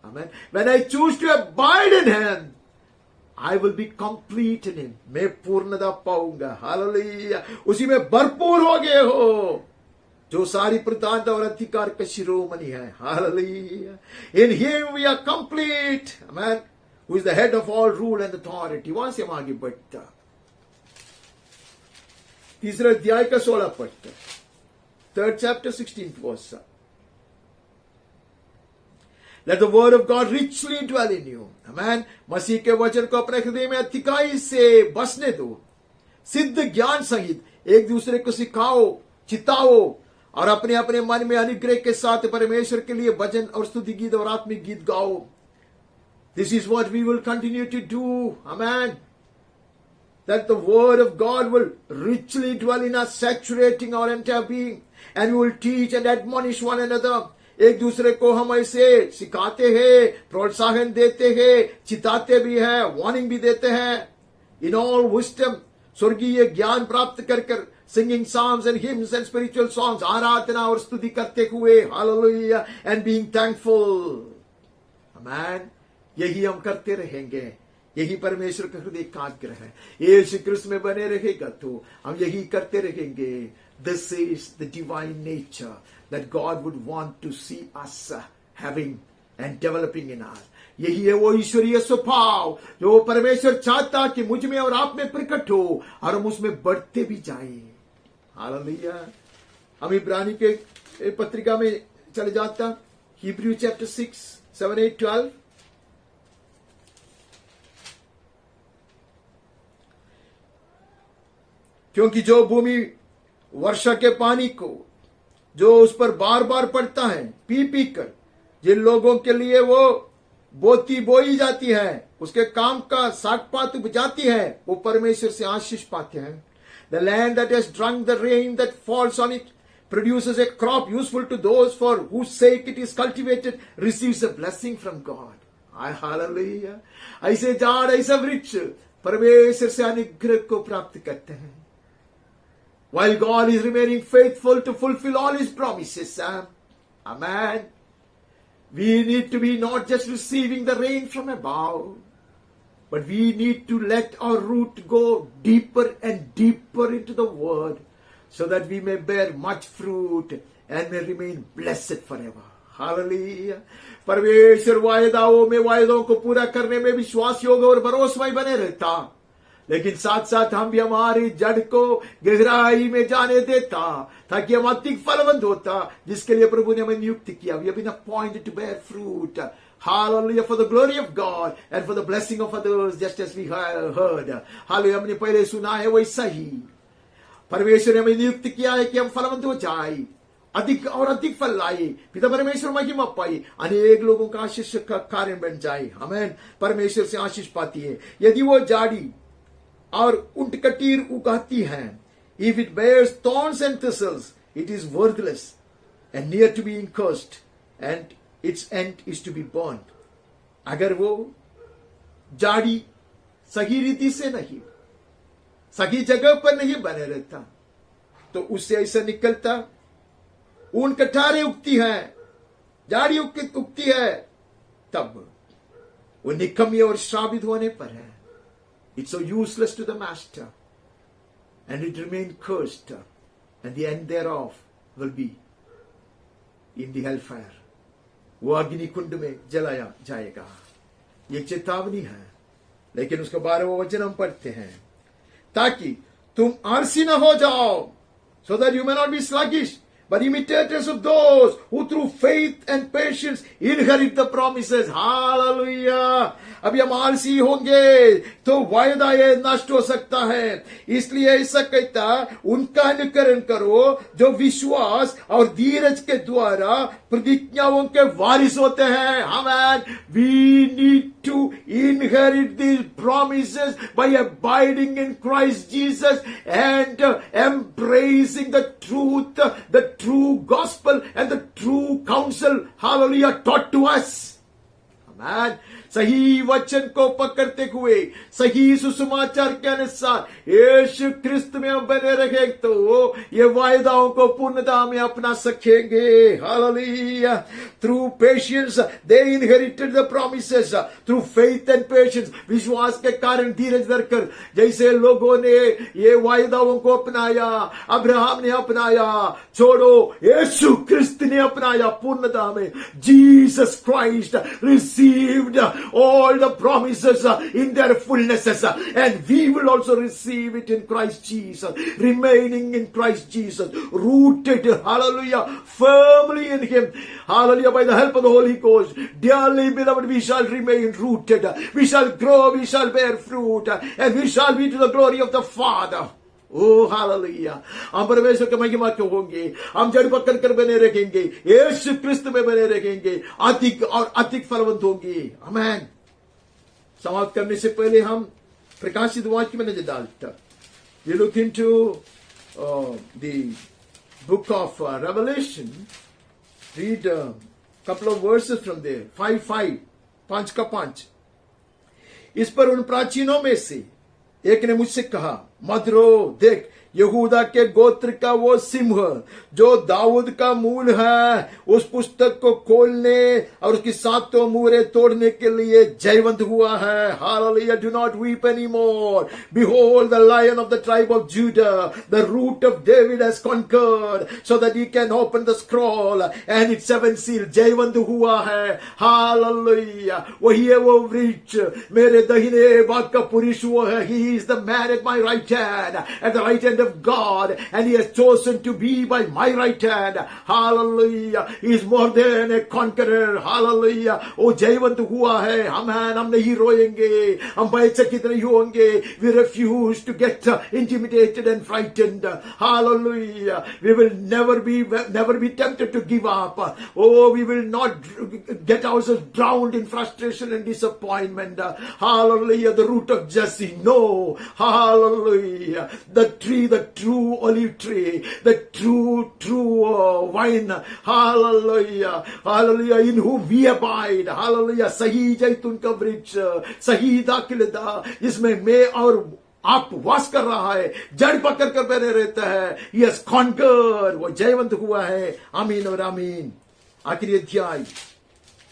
Amen. When I choose to abide in Him, I will be complete in Him. मैं पूर्णता पाऊंगा। हालेलुया। उसी में भरपूर हो गए हो जो सारी प्रधानता और अधिकार का शिरोमणि है। Hallelujah. In Him we are complete. Amen. Who is the head of all rule and authority. वहां से हम आगे बढ़ता, तीसरे अध्याय का 16 पढ़ता, 3rd chapter 16th verse. Let the word of God richly dwell in you. Amen. मसीह के वचन को अपने हृदय में अधिकाई से बसने दो। सिद्ध ज्ञान सहित एक दूसरे को सिखाओ, चिताओ और अपने अपने मन में अनुग्रह के साथ परमेश्वर के लिए भजन और स्तुति गीत और आत्मिक गीत गाओ। This is what we will continue to do. Amen. That the word of God will richly dwell in us, saturating our entire being, and we will teach and admonish one another. एक दूसरे को हम ऐसे सिखाते हैं, प्रोत्साहन देते हैं, चिताते भी हैं, वार्निंग भी देते हैं। In all wisdom, स्वर्गीय ज्ञान प्राप्त कर singing psalms and hymns and spiritual songs, आराधना और स्तुति करते हुए, hallelujah, and being thankful. Amen. यही हम करते रहेंगे, यही परमेश्वर का हृदय का आग्रह है। यीशु क्रिस्त में बने रहेगा तो हम यही करते रहेंगे। This is the divine nature that God would want to see us having and developing in us. यही है वो ईश्वरीय स्वभाव जो परमेश्वर चाहता कि मुझ में और आप में प्रकट हो और हम उसमें बढ़ते भी जाएं। हालेलुया। हम इब्रानी के पत्रिका में चले जाता, Hebrew chapter 6, 7, 8, 12। क्योंकि जो भूमि वर्षा के पानी को जो उस पर बार बार पड़ता है पी पी कर, जिन लोगों के लिए वो बोती बोई जाती है, उसके काम का सागपात उपजाती है, वो परमेश्वर से आशीष पाते हैं। The land that has drunk the rain that falls on it produces a crop useful to those for whose sake it is cultivated, receives a blessing from God. Hallelujah. ऐसे झाड़, ऐसा वृक्ष परमेश्वर से अनुग्रह को प्राप्त करते हैं। While God is remaining faithful to fulfill all His promises. Amen. We need to be not just receiving the rain from above. but we need to let our root go deeper and deeper into the word so that we may bear much fruit and may remain blessed forever. Hallelujah. परमेश्वर वायदों को पूरा करने में विश्वास योग्य और भरोसेमय बने रहता, लेकिन साथ साथ हम भी हमारी जड़ को गहराई में जाने देता ताकि हम अधिक फलवंत होता, जिसके लिए प्रभु ने हमें नियुक्त किया। We have been appointed to bear fruit. Hallelujah, for the glory of God and for the blessing of others, just as we heard. Hallelujah, हमने पहले सुना है वैसा ही परमेश्वर ने हमें नियुक्त किया है कि हम फलवंत हो जाए, अधिक और अधिक फल लाए, पिता परमेश्वर महिमा पाए, अनेक लोगों का आशीष का कारण बन जाए। आमीन। परमेश्वर से आशीष पाती है। यदि वो झाड़ी और ऊंटकटीर उगाती है, if it bears thorns and thistles, it is worthless and near to being cursed, and its end is to be burned. अगर वो झाड़ी सही रीति से नहीं, सही जगह पर नहीं बने रहता, तो उससे ऐसा निकलता, ऊन कटारे उगती है, झाड़ी उगती है, तब वो निकम्मी और श्रापित होने पर है। It's so useless to the master, and it remain cursed, and the end thereof will be in the hellfire. वो अग्नि कुंड में जलाया जाएगा। ये चेतावनी है, लेकिन उसका 12वां वचन हम पढ़ते हैं, ताकि तुम आलसी न हो जाओ, so that you may not be sluggish, but imitators of those who through faith and patience inherit the promises. Hallelujah. अभी हम आलसी होंगे तो वायदा ये नष्ट हो सकता है, इसलिए ऐसा कहता, उनका अनुकरण करो जो विश्वास और धीरज के द्वारा प्रतिज्ञाओं के वारिस होते हैं। आमीन। We need to inherit these promises by abiding in Christ Jesus and embracing the truth, the true gospel and the true counsel, hallelujah, taught to us. Amen. सही वचन को पकड़ते हुए सही सुसमाचार के अनुसार यीशु क्रिस्त में हम बने रहे तो ये वायदाओं को पूर्णता में अपना सकेंगे। Hallelujah. Through patience they inherited the promises, through faith and patience, विश्वास के कारण धीरज धरकर, जैसे लोगों ने ये वायदाओं को अपनाया, अब्राहम ने अपनाया, छोड़ो यीशु क्रिस्त ने अपनाया पूर्णता में। Jesus Christ received all the promises in their fullness, and we will also receive it in Christ Jesus, remaining in Christ Jesus, rooted, hallelujah, firmly in Him, hallelujah, by the help of the Holy Ghost. Dearly beloved, we shall remain rooted, we shall grow, we shall bear fruit, and we shall be to the glory of the Father. Oh hallelujah. हम परमेश्वर के महिमा के होंगे, हम जड़ पकड़ कर बने रहेंगे, यीशु क्रिस्त में बने रहेंगे, अधिक और अधिक फलवंत होंगे। आमीन। समाप्त करने से पहले हम प्रकाशित वाक्य में नजर डालते हैं। We look into the book of Revelation. Read a couple of verses from there. 5:5, 5 का 5। इस पर उन प्राचीनों में से एक ने मुझसे कहा, मत रो, देख यहूदा के गोत्र का वो सिंह जो दाऊद का मूल है, उस पुस्तक को खोलने और उसकी सातों मुहरें तोड़ने के लिए जयवंत हुआ है। Hallelujah. Do not weep anymore. Behold, the lion of the tribe of Judah, the root of David has conquered, so that he can open the scroll and its 7 seals. जयवंत हुआ है। Hallelujah. वही है वो वृक्ष, मेरे दाहिने भाग का पुरुष वो है। He is the man at my right hand, at the right hand of God, and He has chosen to be by my right hand. Hallelujah. He is more than a conqueror. Hallelujah. वो जयवंत हुआ है। हम नहीं रोएंगे, हम भयचकित नहीं होंगे। We refuse to get intimidated and frightened. Hallelujah. We will never be tempted to give up. Oh, we will not get ourselves drowned in frustration and disappointment. Hallelujah. The root of Jesse. No. Hallelujah. The tree, the true olive tree, the true vine. Hallelujah. Hallelujah. In whom we abide. Hallelujah. सही जैतून का वृक्ष, सही दाखिलता, जिसमें मैं और आप वास कर रहा है, जड़ पकड़ कर बने रहता है। Yes, conquer, वो जयवंत हुआ है। आमीन और आमीन। आखिरी अध्याय,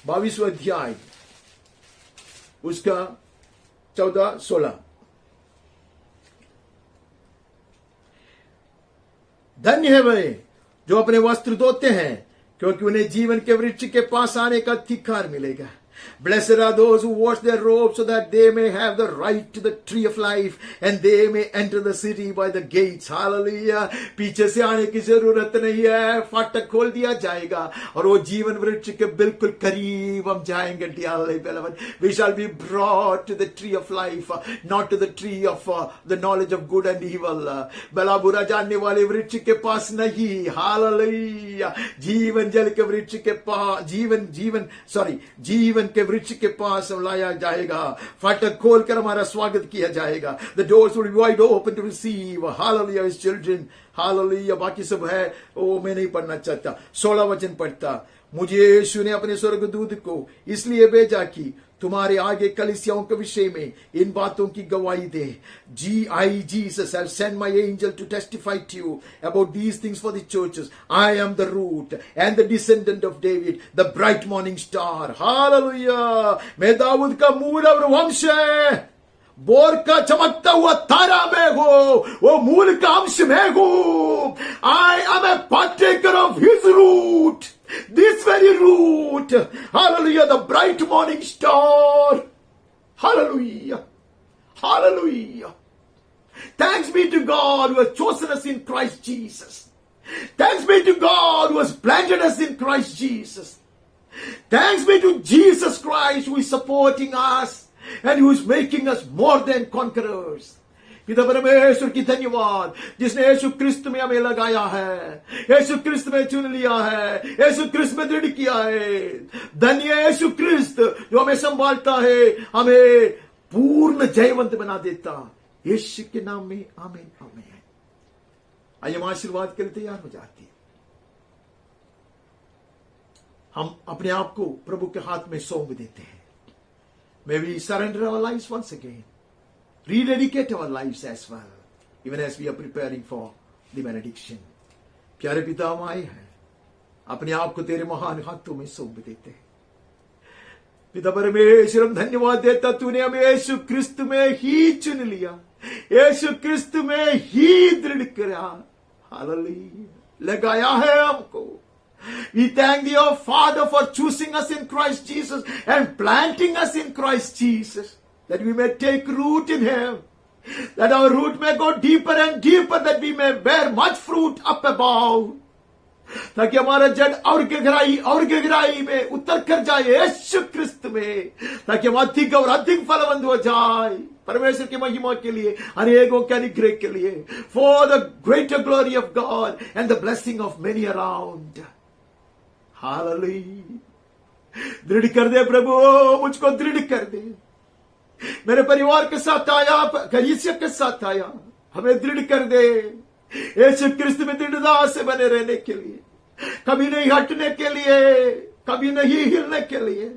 22वां अध्याय, उसका 14-16। धन्य है वे जो अपने वस्त्र धोते हैं, क्योंकि उन्हें जीवन के वृक्ष के पास आने का अधिकार मिलेगा। Blessed are those who wash their robes so that they may have the right to the tree of life and they may enter the city by the gates. Hallelujah. पीछे से आने की जरूरत नहीं है, फाटक खोल दिया जाएगा और वो जीवन वृक्ष के बिल्कुल करीब हम जाएंगे। Dearly beloved, we shall be brought to the tree of life, not to the tree of the knowledge of good and evil. भला बुरा जानने वाले वृक्ष के पास नहीं। Hallelujah. जीवन जल के वृक्ष के पास, जीवन के वृक्ष के पास लाया जाएगा। फाटक खोलकर हमारा स्वागत किया जाएगा। The doors will be wide open to receive. Hallelujah, his children. Hallelujah. बाकी सब है वो मैं नहीं पढ़ना चाहता। 16 वचन पढ़ता। मुझे यीशु ने अपने स्वर्गदूत को इसलिए भेजा कि तुम्हारे आगे कलीसियाओं के विषय में इन बातों की गवाही दे। Jesus have sent my angel to testify to you about these things for the churches. I am the root and the descendant of David, the bright morning star. Hallelujah. मैं दाऊद का मूल और वंश है। बोर का चमकता हुआ तारा मैं हूं, वो मूल का अंश मैं हूं। I am a partaker of his root. This very root. Hallelujah. The bright morning star. Hallelujah. Hallelujah. Thanks be to God who has chosen us in Christ Jesus. Thanks be to God who has planted us in Christ Jesus. Thanks be to Jesus Christ who is supporting us and who is making us more than conquerors. पिता परमेश्वर की धन्यवाद जिसने यीशु क्रिस्त में हमें लगाया है, यीशु क्रिस्त में चुन लिया है, यीशु क्रिस्त में दृढ़ किया है। धन्य यीशु क्रिस्त जो हमें संभालता है, हमें पूर्ण जयवंत बना देता। यीशु के नाम में आमीन आमीन। आइए हम आशीर्वाद के लिए तैयार हो जाते हैं। हम अपने आप को प्रभु के हाथ में सौंप देते हैं। May we surrender our lives once again. Rededicate our lives as well, even as we are preparing for the benediction. प्यारे पिता हम आए हैं, अपने आप को तेरे महान हाथों में सौंप देते हैं। पिता परमेश्वर हम धन्यवाद देता, तूने हमें यीशु क्रिस्त में ही चुन लिया, यीशु क्रिस्त में ही दृढ़ करा। हालेलुया, लगाया है हमको। We thank thee, O Father, for choosing us in Christ Jesus and planting us in Christ Jesus, that we may take root in him, that our root may go deeper and deeper, that we may bear much fruit up above, ताकि हमारा जड़ और गहराई में उतर कर जाए यीशु क्रिस्त में, ताकि हम अधिक और अधिक फलवंत हो जाए परमेश्वर की महिमा के लिए, अनेकों के अनुग्रह के लिए, for the greater glory of God and the blessing of many around. Hallelujah. दृढ़ कर दे प्रभु, मुझको दृढ़ कर दे। मेरे परिवार के साथ आया, कलीसिया के साथ आया, हमें दृढ़ कर दे यीशु क्रिस्त में दृढ़ता से बने रहने के लिए, कभी नहीं हटने के लिए, कभी नहीं हिलने के लिए।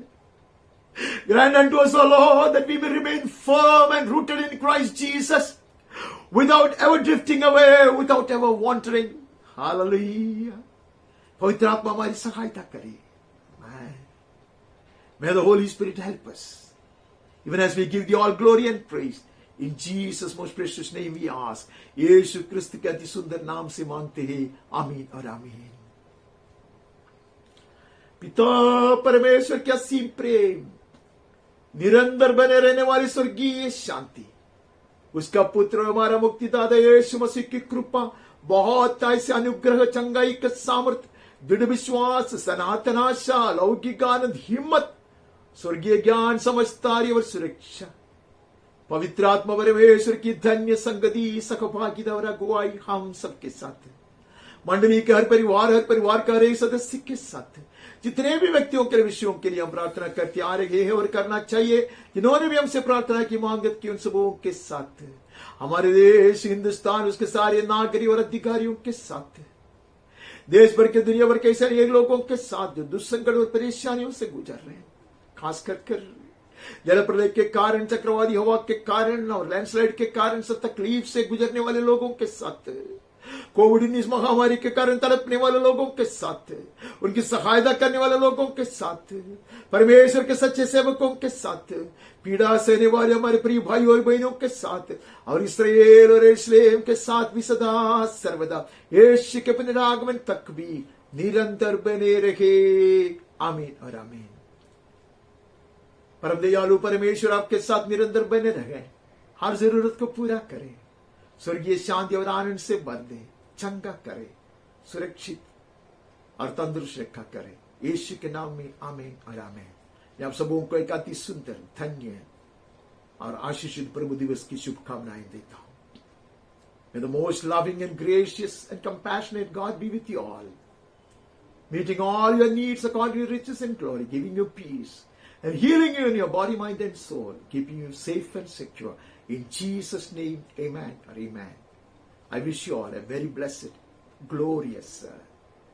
Grant unto us, O Lord, that we may remain firm and rooted in Christ Jesus, without ever drifting away, without ever wandering. Hallelujah. पवित्र आत्मा हमारी सहायता करे। May the Holy Spirit help us, even as we give thee all glory and praise. In Jesus' most precious name we ask. यीशु क्रिस्त के अति सुंदर नाम से मांगते हैं, आमीन और आमीन। पिता परमेश्वर के असीम प्रेम, निरंतर बने रहने वाली स्वर्गीय शांति, उसका पुत्र हमारा मुक्तिदाता यीशु मसीह की कृपा, बहुत ऐसे अनुग्रह, चंगाई के सामर्थ्य, दृढ़ विश्वास, सनातन आशा, लौकिक आनंद, हिम्मत, स्वर्गीय ज्ञान, समझदारी और सुरक्षा, पवित्र आत्मा परमेश्वर की धन्य संगति, सखभागिता और अगुवाई हम सबके साथ है। मंडली के हर परिवार का हर एक सदस्य के साथ है। जितने भी व्यक्तियों के विषयों के लिए हम प्रार्थना करते आ रहे हैं और करना चाहिए, जिन्होंने भी हमसे प्रार्थना की मांगत की, उन सबों के साथ है। हमारे देश हिंदुस्तान, उसके सारे नागरिक और अधिकारियों के साथ है। देश भर के, दुनिया भर के ऐसे अनेक लोगों के साथ जो दुस्संकट और परेशानियों से गुजर रहे हैं, खास कर जल प्रलय के कारण, चक्रवाती हवा के कारण और लैंडस्लाइड के कारण सब तकलीफ से गुजरने वाले लोगों के साथ, कोविड-19 महामारी के कारण तड़पने वाले लोगों के साथ, उनकी सहायता करने वाले लोगों के साथ, परमेश्वर के सच्चे सेवकों के साथ, पीड़ा सहने वाले हमारे प्रिय भाई और बहनों के साथ, और इस्राएल और यरूशलेम के साथ भी सदा सर्वदा यीशु के पुनरागमन तक भी निरंतर बने रहे। आमीन और आमीन। परम दयालु परमेश्वर आपके साथ निरंतर बने रहे, हर जरूरत को पूरा करे, स्वर्गीय शांति और आनंद से भर दे, चंगा करे, सुरक्षित और तंदुरुस्त रखा करे, यीशु के नाम में आमीन और आमीन। मैं आप सबों को एक अति सुंदर, धन्य और आशीषित प्रभु दिवस की शुभकामनाएं देता हूं। May the most loving and gracious and compassionate God be with you all, meeting all your needs according to your riches and glory, giving you peace and healing you in your body, mind and soul, keeping you safe and secure. In Jesus' name, amen or amen. I wish you all a very blessed, glorious,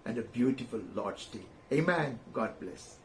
and a beautiful Lord's Day. Amen. God bless.